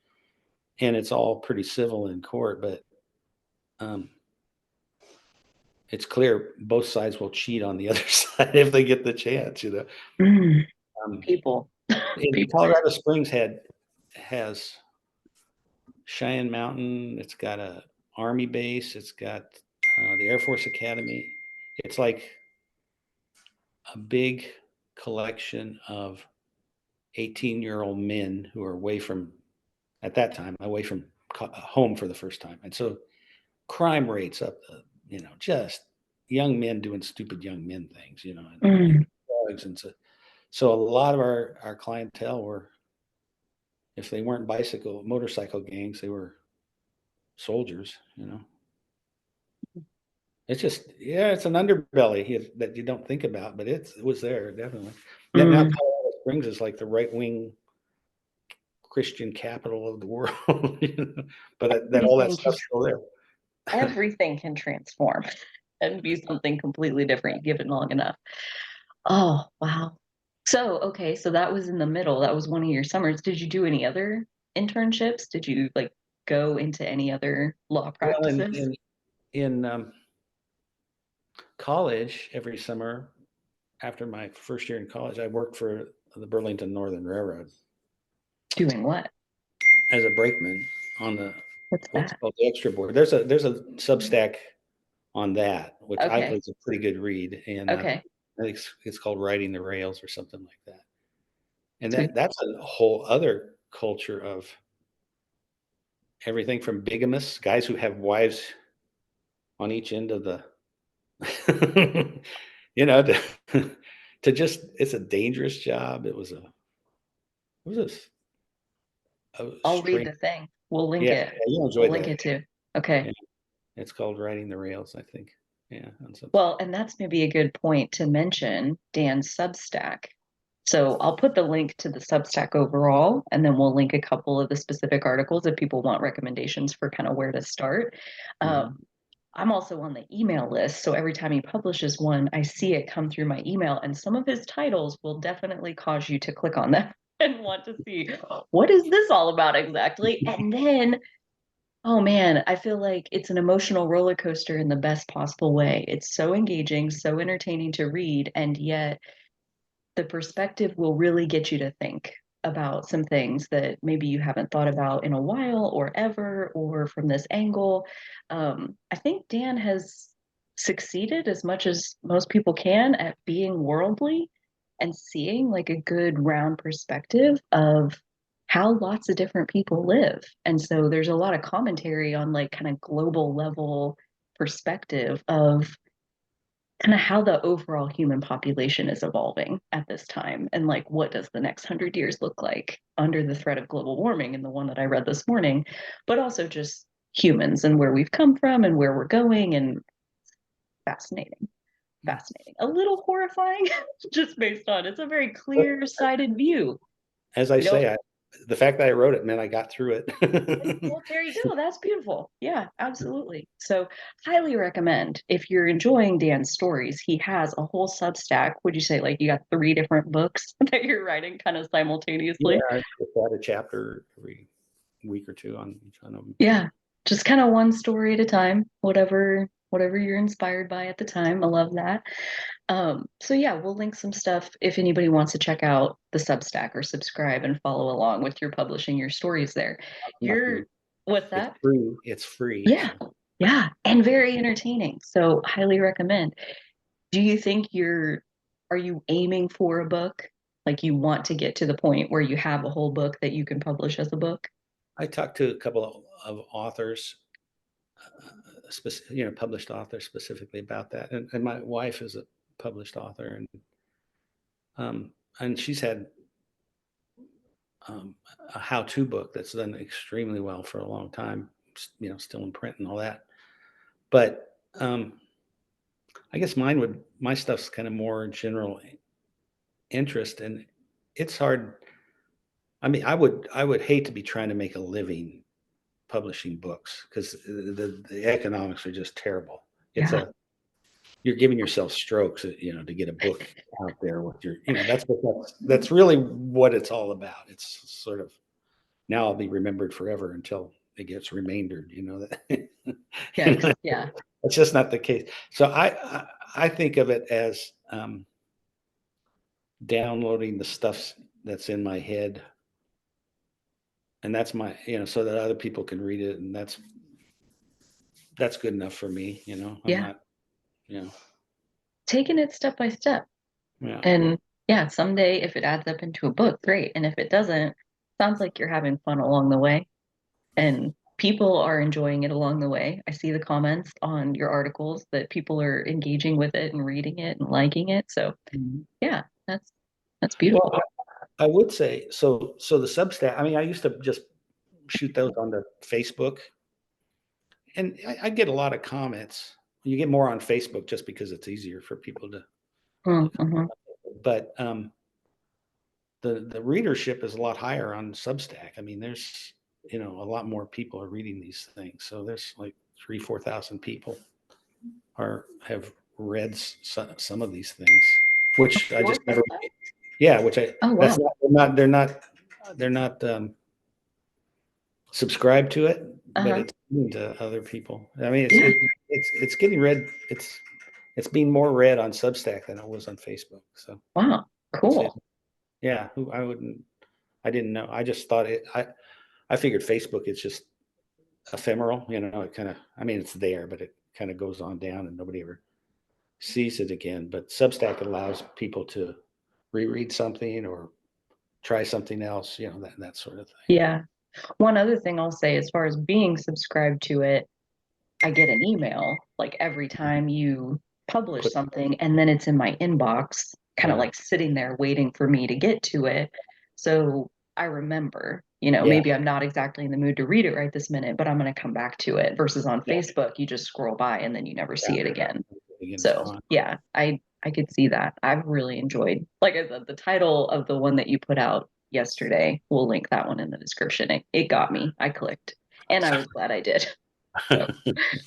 and it's all pretty civil in court, but um, it's clear both sides will cheat on the other side if they get the chance. Mm, Um, people, people. Colorado Springs has Cheyenne Mountain. It's got a Army base. It's got the Air Force Academy. It's like a big. collection of 18-year-old men who are away from, at that time, away from home for the first time. And so crime rates up, just young men doing stupid young men things, and Mm. drugs. And so a lot of our clientele were, if they weren't motorcycle gangs, they were soldiers. It's just, yeah, it's an underbelly that you don't think about, but it was there, definitely. Now Mm. Colorado Springs is like the right-wing Christian capital of the world, but that all that Everything can stuff's still there. everything can transform and be something completely different given long enough. Oh, wow. So, okay, so that was in the middle. That was one of your summers. Did you do any other internships? Did you like go into any other law Well, in practices? in in college, every summer after my first year in college, I worked for the Burlington Northern Railroad Doing what? as a brakeman on What's what's that? called the extra board. There's a Substack on that, which I Okay. think is a pretty good read, and Okay. I think it's called Riding the Rails or something like that. And Sweet. that's a whole other culture of everything from bigamists, guys who have wives on each end of the, you know, to, to just, it's a dangerous job. It was a I'll read strange. the thing. We'll link Yeah, it. yeah, you'll We'll enjoy link that. it too. Okay. Yeah, it's called Riding the Rails, I think. Yeah, on Well, Substack. and that's maybe a good point to mention Dan's Substack. So I'll put the link to the Substack overall, and then we'll link a couple of the specific articles if people want recommendations for kind of where to start. Uh, Mhm. I'm also on the email list, so every time he publishes one, I see it come through my email, and some of his titles will definitely cause you to click on them and want to see what is this all about exactly. And then, oh man, I feel like it's an emotional roller coaster in the best possible way. It's so engaging, so entertaining to read, and yet the perspective will really get you to think about some things that maybe you haven't thought about in a while or ever or from this angle. I think Dan has succeeded as much as most people can at being worldly and seeing like a good round perspective of how lots of different people live. And so there's a lot of commentary on like kind of global level perspective of kind of how the overall human population is evolving at this time and like what does the next 100 years look like under the threat of global warming and the one that I read this morning, but also just humans and where we've come from and where we're going. And fascinating, fascinating, a little horrifying just based on it's a very But clear sighted view. as I You don't. say, the fact that I wrote it meant I got through it. Well, there you go. That's beautiful. Yeah, absolutely. So, highly recommend if you're enjoying Dan's stories. He has a whole Substack. Would you say like you got three different books that you're writing kind of Yeah, simultaneously? I just add a chapter every week or two on each one of them. Yeah, just kind of one story at a time, whatever you're inspired by at the time. I love that. So yeah, we'll link some stuff if anybody wants to check out the Substack or subscribe and follow along with your publishing your stories there. Not You're free. what's It's that? free. It's free. Yeah. So Yeah, and very entertaining. So highly recommend. Do you think are you aiming for a book? Like you want to get to the point where you have a whole book that you can publish as a book? I talked to a couple of authors, published authors specifically about that, and my wife is a published author, and she's had a how-to book that's done extremely well for a long time. Still in print and all that. But I guess my stuff's kind of more general interest, and it's hard. I mean, I would hate to be trying to make a living publishing books because the economics are just terrible. It's Yeah. a You're giving yourself strokes, to get a book out there with that's really what it's all about. It's sort of, now I'll be remembered forever until it gets remaindered. That Yikes. Yeah. that's just not the case. So I think of it as downloading the stuff that's in my head, and that's so that other people can read it, and that's good enough for me. I'm Yeah. not, you know, Taking it step by step. yeah, And Yeah, someday if it adds up into a book, great. And if it doesn't, sounds like you're having fun along the way and people are enjoying it along the way. I see the comments on your articles that people are engaging with it and reading it and liking it. So Mhm. yeah, that's Well, beautiful. I would say so the Substack, I mean, I used to just shoot those onto Facebook, and I get a lot of comments. You get more on Facebook just because it's easier for people to Mm-hmm. but, the readership is a lot higher on Substack. I mean, there's, a lot more people are reading these things. So there's like 3, 4,000 people have read some of these things, which I Your just never, Substack? yeah, which Oh that's wow. not subscribed to it, but Uh-huh. it's given to other people. I mean, Yeah. it's getting read. It's being more read on Substack than it was on Facebook. So Wow. it's it, Cool. yeah. I didn't know. I just thought I figured Facebook is just ephemeral. It kind of. I mean, it's there, but it kind of goes on down, and nobody ever sees it again. But Substack allows people to reread something or try something else. That sort of thing. Yeah. One other thing I'll say as far as being subscribed to it, I get an email like every time you publish Put something, and then it's in my inbox, kind of yeah, like sitting there waiting for me to get to it. So I remember, yeah, maybe I'm not exactly in the mood to read it right this minute, but I'm going to come back to it versus on yeah, Facebook, you just scroll by and then you never yeah. see it again. Again, it's So gone. yeah, I could see that. I've really enjoyed, like I said, the title of the one that you put out yesterday. We'll link that one in the description. It got me. I clicked, and I was glad I did. So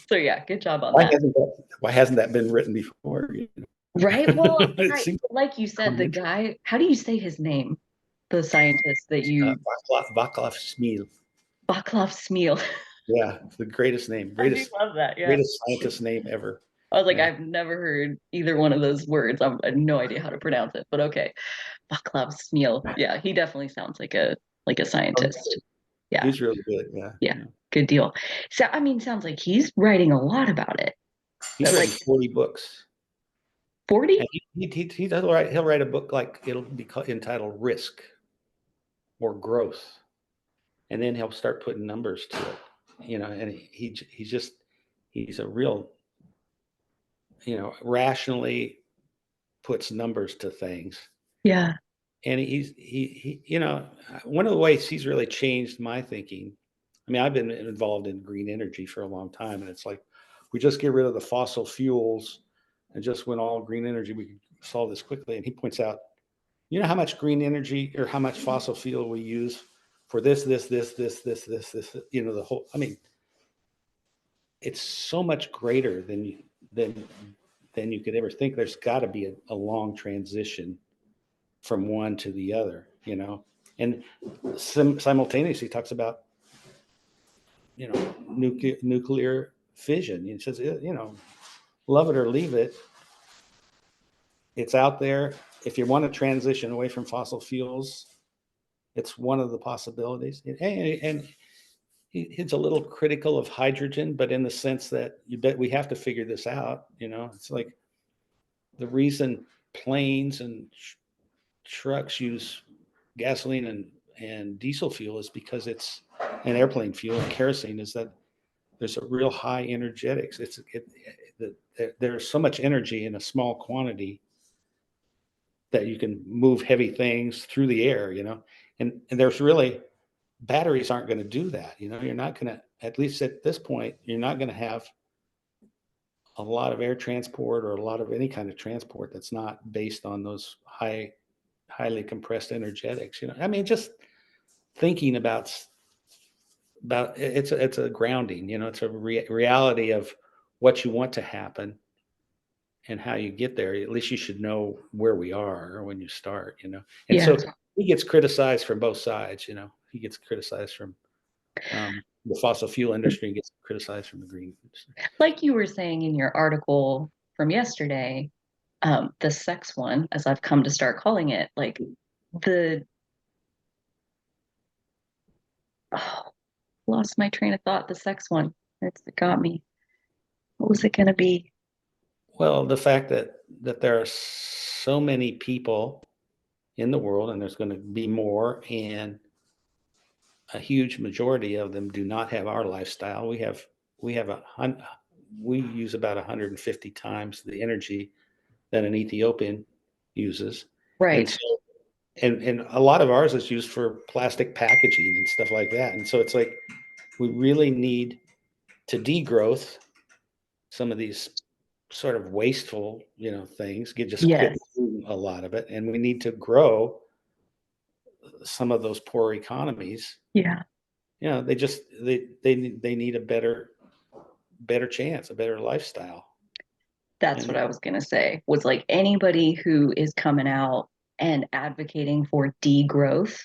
so yeah, good job on that. Why hasn't that been written before? Right? Well, It I seems like you said, common the interest. guy, how do you say his name? The scientist that you Vaclav Smil. Vaclav Smil. Yeah, the greatest name, I do love that. Yeah. greatest scientist name ever. I was like, Yeah. I've never heard either one of those words. I have no idea how to pronounce it, but okay. Vaclav Smil. Yeah, he definitely sounds like a scientist. Yeah, He's really good. Yeah, yeah. yeah. Good deal. So I mean, sounds like he's writing a lot about it. He's Like written 40 books, 40? and he'll write a book like it'll be entitled Risk or Growth, and then he'll start putting numbers to it. And he's a real rationally puts numbers to things. Yeah. And one of the ways he's really changed my thinking. I mean, I've been involved in green energy for a long time, and it's like we just get rid of the fossil fuels and just went all green energy, we could solve this quickly. And he points out, how much green energy or how much fossil fuel we use for this, the whole. I mean, it's so much greater than you could ever think. There's got to be a long transition from one to the other, and simultaneously talks about, nuclear fission. He says, love it or leave it, it's out there. If you want to transition away from fossil fuels, it's one of the possibilities. And he's a little critical of hydrogen, but in the sense that you bet we have to figure this out. It's like the reason planes and trucks use gasoline and diesel fuel is because it's an airplane fuel, and kerosene is that there's a real high energetics. There's so much energy in a small quantity that you can move heavy things through the air, and there's really batteries aren't going to do that. You're not going to, at least at this point, you're not going to have a lot of air transport or a lot of any kind of transport that's not based on those highly compressed energetics. I mean, just thinking about it's a grounding. It's a reality of what you want to happen and how you get there. At least you should know where we are when you start. And Yeah. so he gets criticized from both sides. He gets criticized from the fossil fuel industry and gets criticized from the green industry. Like you were saying in your article from yesterday, the sex one, as I've come to start calling it, like the oh, lost my train of thought. The sex one, it got me. What was it going to be? Well, the fact that there are so many people. in the world, and there's going to be more, and a huge majority of them do not have our lifestyle. We have we use about 150 times the energy that an Ethiopian uses, and Right. so and a lot of ours is used for plastic packaging and stuff like that. And so it's like we really need to degrowth some of these sort of wasteful, things. Just quit Yes. doing a lot of it, and we need to grow some of those poor economies. Yeah. They just they need a better chance, a better lifestyle. That's what And I was going to say. Was like anybody who is coming out and advocating for degrowth,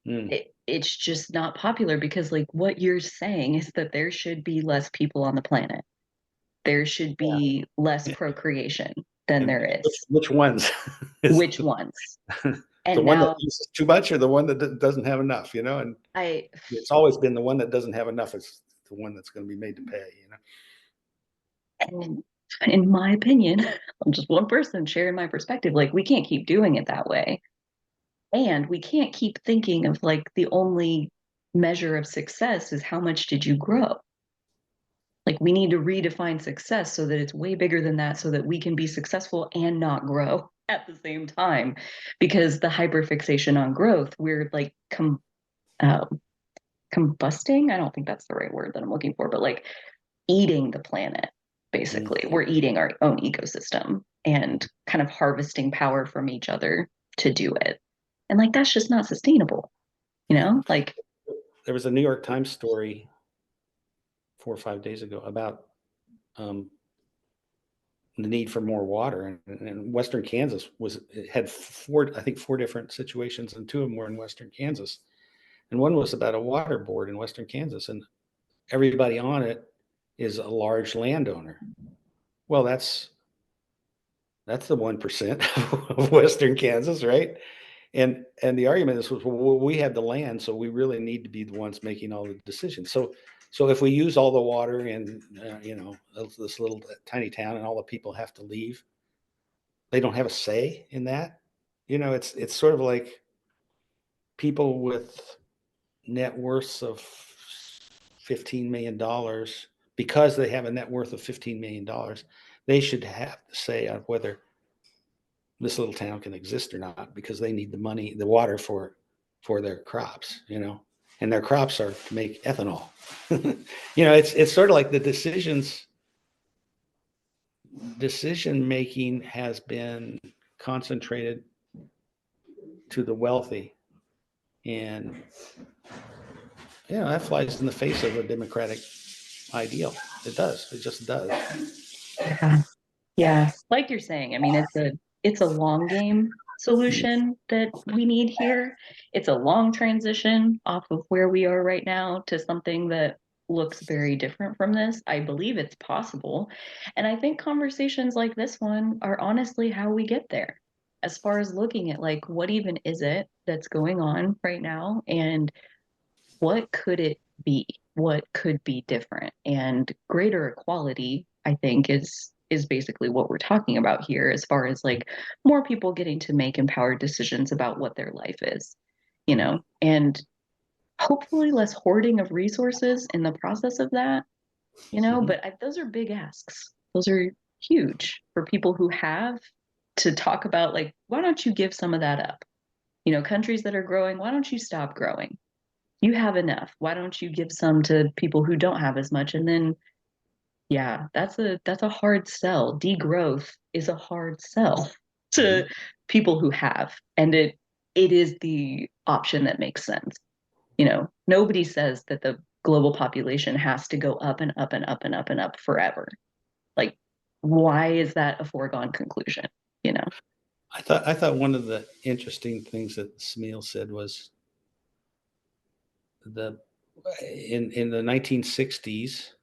mm, it's just not popular because like what you're saying is that there should be less people on the planet. There should be less yeah, procreation than and there which is. which ones is Which ones? the And one that now uses too much, or the one that doesn't have enough? And I it's always been the one that doesn't have enough is the one that's going to be made to pay. and in my opinion, I'm just one person sharing my perspective. Like we can't keep doing it that way. And we can't keep thinking of like the only measure of success is how much did you grow? Like we need to redefine success so that it's way bigger than that so that we can be successful and not grow at the same time. Because the hyperfixation on growth, we're like uh, combusting. I don't think that's the right word that I'm looking for, but like eating the planet, basically. Mhm. We're eating our own ecosystem and kind of harvesting power from each other to do it. And like that's just not sustainable, Like There was a New York Times story 4 or 5 days ago about um, the need for more water, and Western Kansas it had I think four different situations, and two of them were in Western Kansas, and one was about a water board in Western Kansas, and everybody on it is a large landowner. Well, that's the 1% of Western Kansas, right? And the argument is, well, we have the land, so we really need to be the ones making all the decisions. So if we use all the water in this little tiny town, and all the people have to leave, they don't have a say in that. It's sort of like people with net worths of $15 million, because they have a net worth of $15 million, they should have to say on whether this little town can exist or not, because they need the money, the water for their crops, and their crops are to make ethanol. It's sort of like the decision making has been concentrated to the wealthy, and that flies in the face of a democratic ideal. It does. It just does. yeah. Yeah, like you're saying, I mean, it's a long game solution that we need here. It's a long transition off of where we are right now to something that looks very different from this. I believe it's possible. And I think conversations like this one are honestly how we get there. As far as looking at like what even is it that's going on right now and what could it be? What could be different? And greater equality, I think, is basically what we're talking about here, as far as like more people getting to make empowered decisions about what their life is, and hopefully less hoarding of resources in the process of that, Mhm. but those are big asks. Those are huge for people who have to talk about like, why don't you give some of that up? Countries that are growing, why don't you stop growing? You have enough. Why don't you give some to people who don't have as much? And then, yeah, that's a hard sell. Degrowth is a hard sell to Mhm. people who have, and it is the option that makes sense. Nobody says that the global population has to go up and up and up and up and up forever. Like, why is that a foregone conclusion? You know? I thought one of the interesting things that Smil said was the in the 1960s,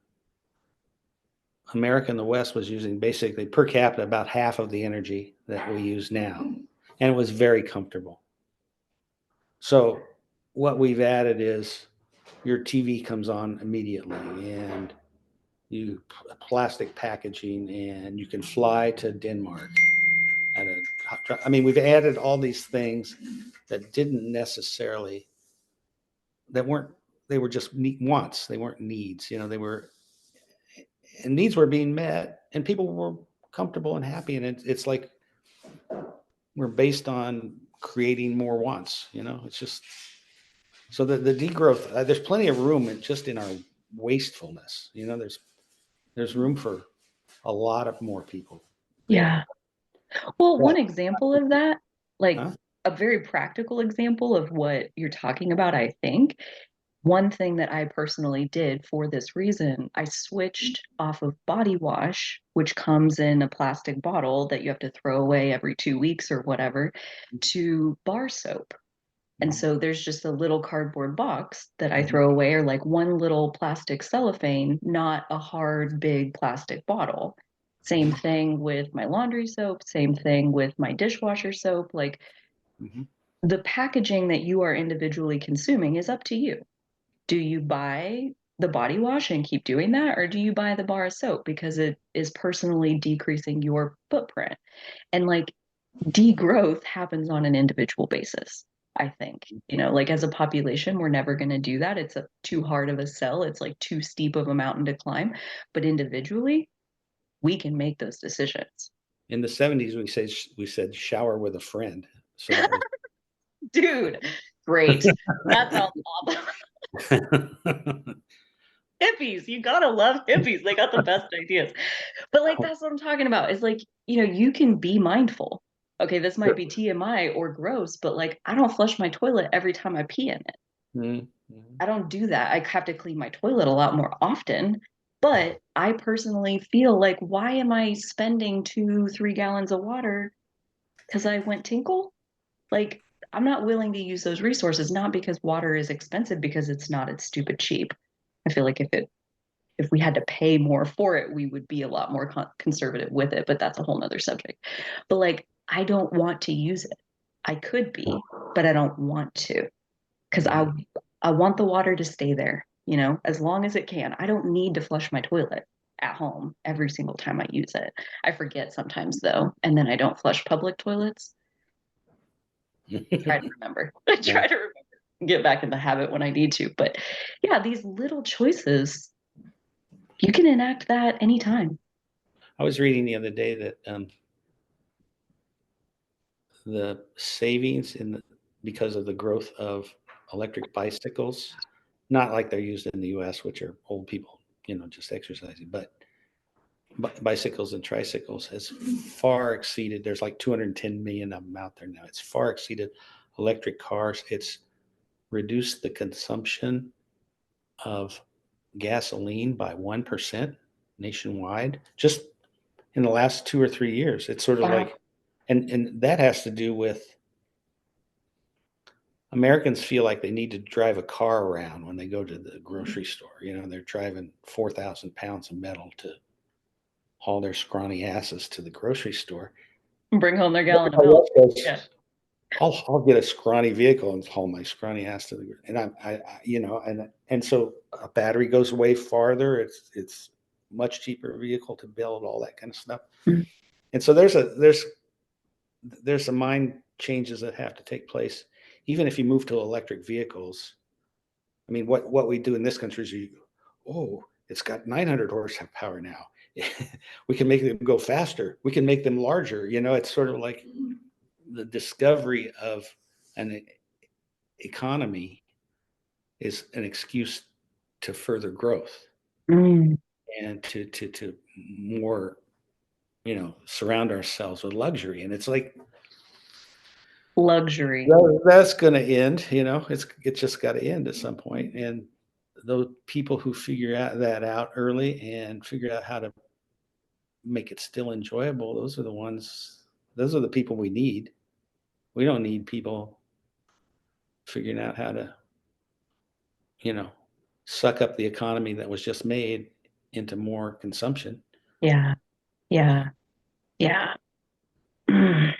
America in the West was using basically per capita about half of the energy that we use now, and it was very comfortable. So what we've added is your TV comes on immediately, and you plastic packaging, and you can fly to Denmark at a I mean, we've added all these things that didn't necessarily, that weren't, they were just wants. They weren't needs. They were, and needs were being met, and people were comfortable and happy. And it's like we're based on creating more wants. It's just so the degrowth. There's plenty of room just in our wastefulness. There's room for a lot of more people. Yeah. Well, one But, example of that, like huh? a very practical example of what you're talking about, I think, one thing that I personally did for this reason, I switched off of body wash, which comes in a plastic bottle that you have to throw away every 2 weeks or whatever, to bar soap. And Mhm. so there's just a little cardboard box that I Mhm. throw away, or like one little plastic cellophane, not a hard, big plastic bottle. Same Mhm. thing with my laundry soap, same thing with my dishwasher soap. Like Mhm. the packaging that you are individually consuming is up to you. Do you buy the body wash and keep doing that, or do you buy the bar of soap because it is personally decreasing your footprint? And like degrowth happens on an individual basis, I think. Like as a population, we're never going to do that. It's too hard of a sell. It's like too steep of a mountain to climb. But individually, we can make those decisions. In the 70s, we said shower with a friend. So that was Dude, great. That sounds awful. Hippies, you gotta love hippies. They got the best ideas. But like that's what I'm talking about. Is like, you can be mindful. Okay, this might be TMI or gross, but like I don't flush my toilet every time I pee in it. Mhm. I don't do that. I have to clean my toilet a lot more often. But I personally feel like, why am I spending 2, 3 gallons of water because I went tinkle? Like, I'm not willing to use those resources, not because water is expensive, because it's not, it's stupid cheap. I feel like if we had to pay more for it, we would be a lot more conservative with it, but that's a whole nother subject. But like, I don't want to use it. I could be, but I don't want to because I Mhm. I want the water to stay there, as long as it can. I don't need to flush my toilet at home every single time I use it. I forget sometimes though, and then I don't flush public toilets. Try to remember. I Yeah. try to remember. Get back in the habit when I need to. But yeah, these little choices, you can enact that anytime. I was reading the other day that the savings because of the growth of electric bicycles, not like they're used in the U.S., which are old people, just exercising, but bicycles and tricycles has far exceeded. There's like 210 million of them out there now. It's far exceeded electric cars. It's reduced the consumption of gasoline by 1% nationwide, just in the last 2 or 3 years. It's sort of Wow. like, and that has to do with Americans feel like they need to drive a car around when they go to the grocery store. They're driving 4,000 pounds of metal to haul their scrawny asses to the grocery store. Bring home their gallon of Everybody milk. else goes, Yeah. I'll get a scrawny vehicle and haul my scrawny ass to the, and and so a battery goes way farther. It's much cheaper vehicle to build, all that kind of stuff. Mm. And so there's some mind changes that have to take place, even if you move to electric vehicles. I mean, what we do in this country is it's got 900 horsepower now. We can make them go faster. We can make them larger. It's sort of like the discovery of an economy is an excuse to further growth Mm. and to more, surround ourselves with luxury. And it's like Luxury. that's going to end. It's just got to end at some point. And those people who figure that out early and figure out how to make it still enjoyable, those are the people we need. We don't need people figuring out how to, you know, suck up the economy that was just made into more consumption. Yeah. Yeah. Yeah. Well, I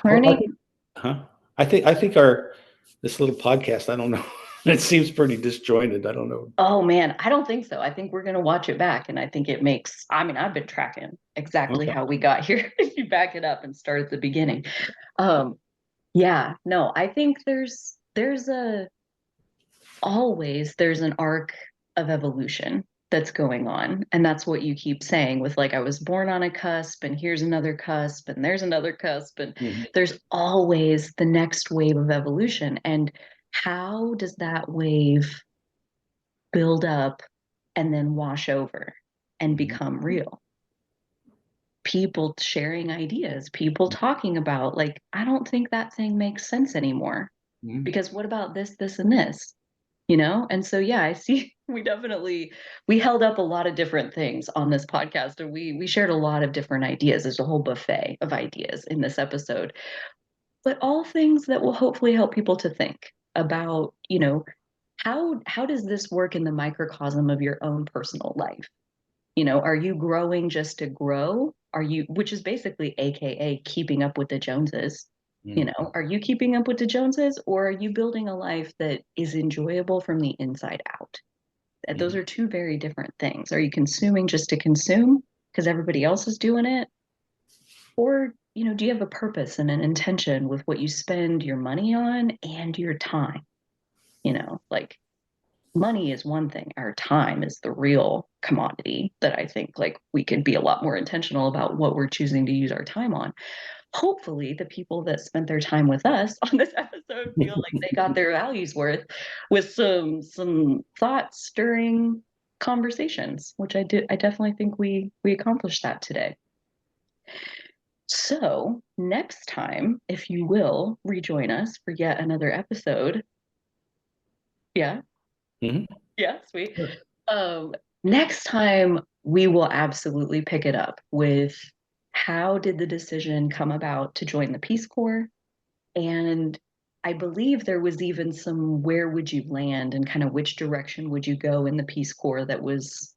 Learning. think, huh? I think our this little podcast. I don't know. It seems pretty disjointed. I don't know. Oh man, I don't think so. I think we're going to watch it back. And I think it makes, I mean, I've been tracking exactly Okay. how we got here. If you back it up and start at the beginning. Um, yeah, no, I think there's an arc of evolution that's going on. And that's what you keep saying with like, I was born on a cusp, and here's another cusp, and there's another cusp, and Mhm. there's always the next wave of evolution. And how does that wave build up and then wash over and Mhm. become real? People sharing ideas, people talking about, like, I don't think that thing makes sense anymore. Mhm. Because what about this, this, and this? You know? And so yeah, I see we held up a lot of different things on this podcast, and we shared a lot of different ideas. There's a whole buffet of ideas in this episode, but all things that will hopefully help people to think about, how does this work in the microcosm of your own personal life? Are you growing just to grow? Are you, which is basically AKA keeping up with the Joneses? Mhm. Are you keeping up with the Joneses, or are you building a life that is enjoyable from the inside out? Those Mhm. are two very different things. Are you consuming just to consume because everybody else is doing it? Or, do you have a purpose and an intention with what you spend your money on and your time? Like, money is one thing. Our time is the real commodity that I think like we could be a lot more intentional about what we're choosing to use our time on. Hopefully the people that spent their time with us on this episode feel like they got their values worth with some thought stirring conversations, which I definitely think we accomplished that today. So next time, if you will rejoin us for yet another episode. Yeah. Mhm. Yeah, sweet. Sure. Um, Next time we will absolutely pick it up with, how did the decision come about to join the Peace Corps? And I believe there was even some, where would you land and kind of which direction would you go in the Peace Corps that was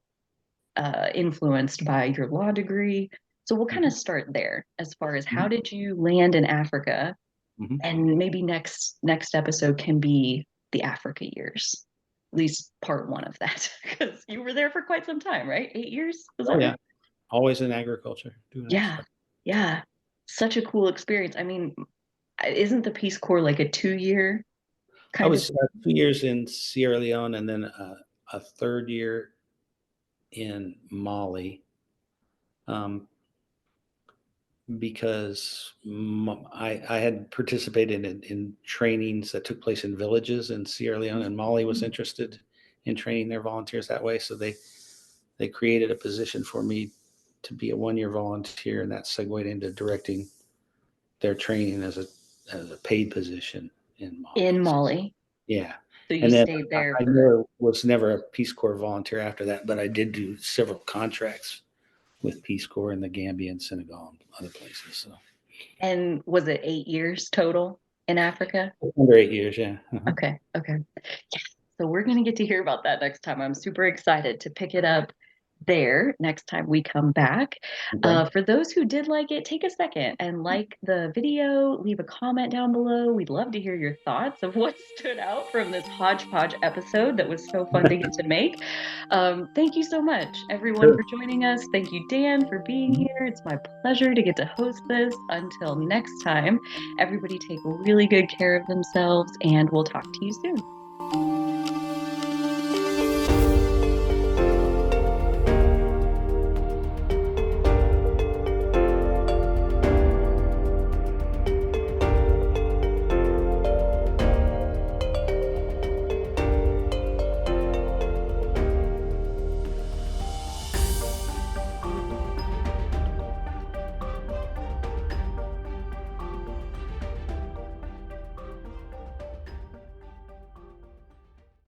influenced by your law degree. So we'll kind Mhm. of start there as far as, how Mhm. did you land in Africa? Mhm. And maybe next episode can be the Africa years, at least part one of that, because you were there for quite some time, right? 8 years, was Oh that yeah, right? always in agriculture doing that Yeah, stuff. yeah. Such a cool experience. I mean, isn't the Peace Corps like a 2 year I kind of? was 2 years in Sierra Leone and then a third year in Mali. Um, because I had participated in trainings that took place in villages in Sierra Leone, and Mali was interested in training their volunteers that way. So they created a position for me to be a 1 year volunteer, and that segued into directing their training as a paid position in In Mali. So, Mali. yeah, So you and then stayed there I for, was never a Peace Corps volunteer after that, but I did do several contracts with Peace Corps in the Gambia and Senegal and other places. So and was it 8 years total in Africa? under 8 years, yeah. Uh-huh. Okay, okay. Yeah. So we're going to get to hear about that next time. I'm super excited to pick it up there next time we come back. Okay. For those who did like it, take a second and like the video, leave a comment down below. We'd love to hear your thoughts of what stood out from this hodgepodge episode that was so fun to get to make. Thank you so much, everyone, Sure. for joining us. Thank you, Dan, for being Mhm. here. It's my pleasure to get to host this. Until next time, everybody take really good care of themselves, and we'll talk to you soon.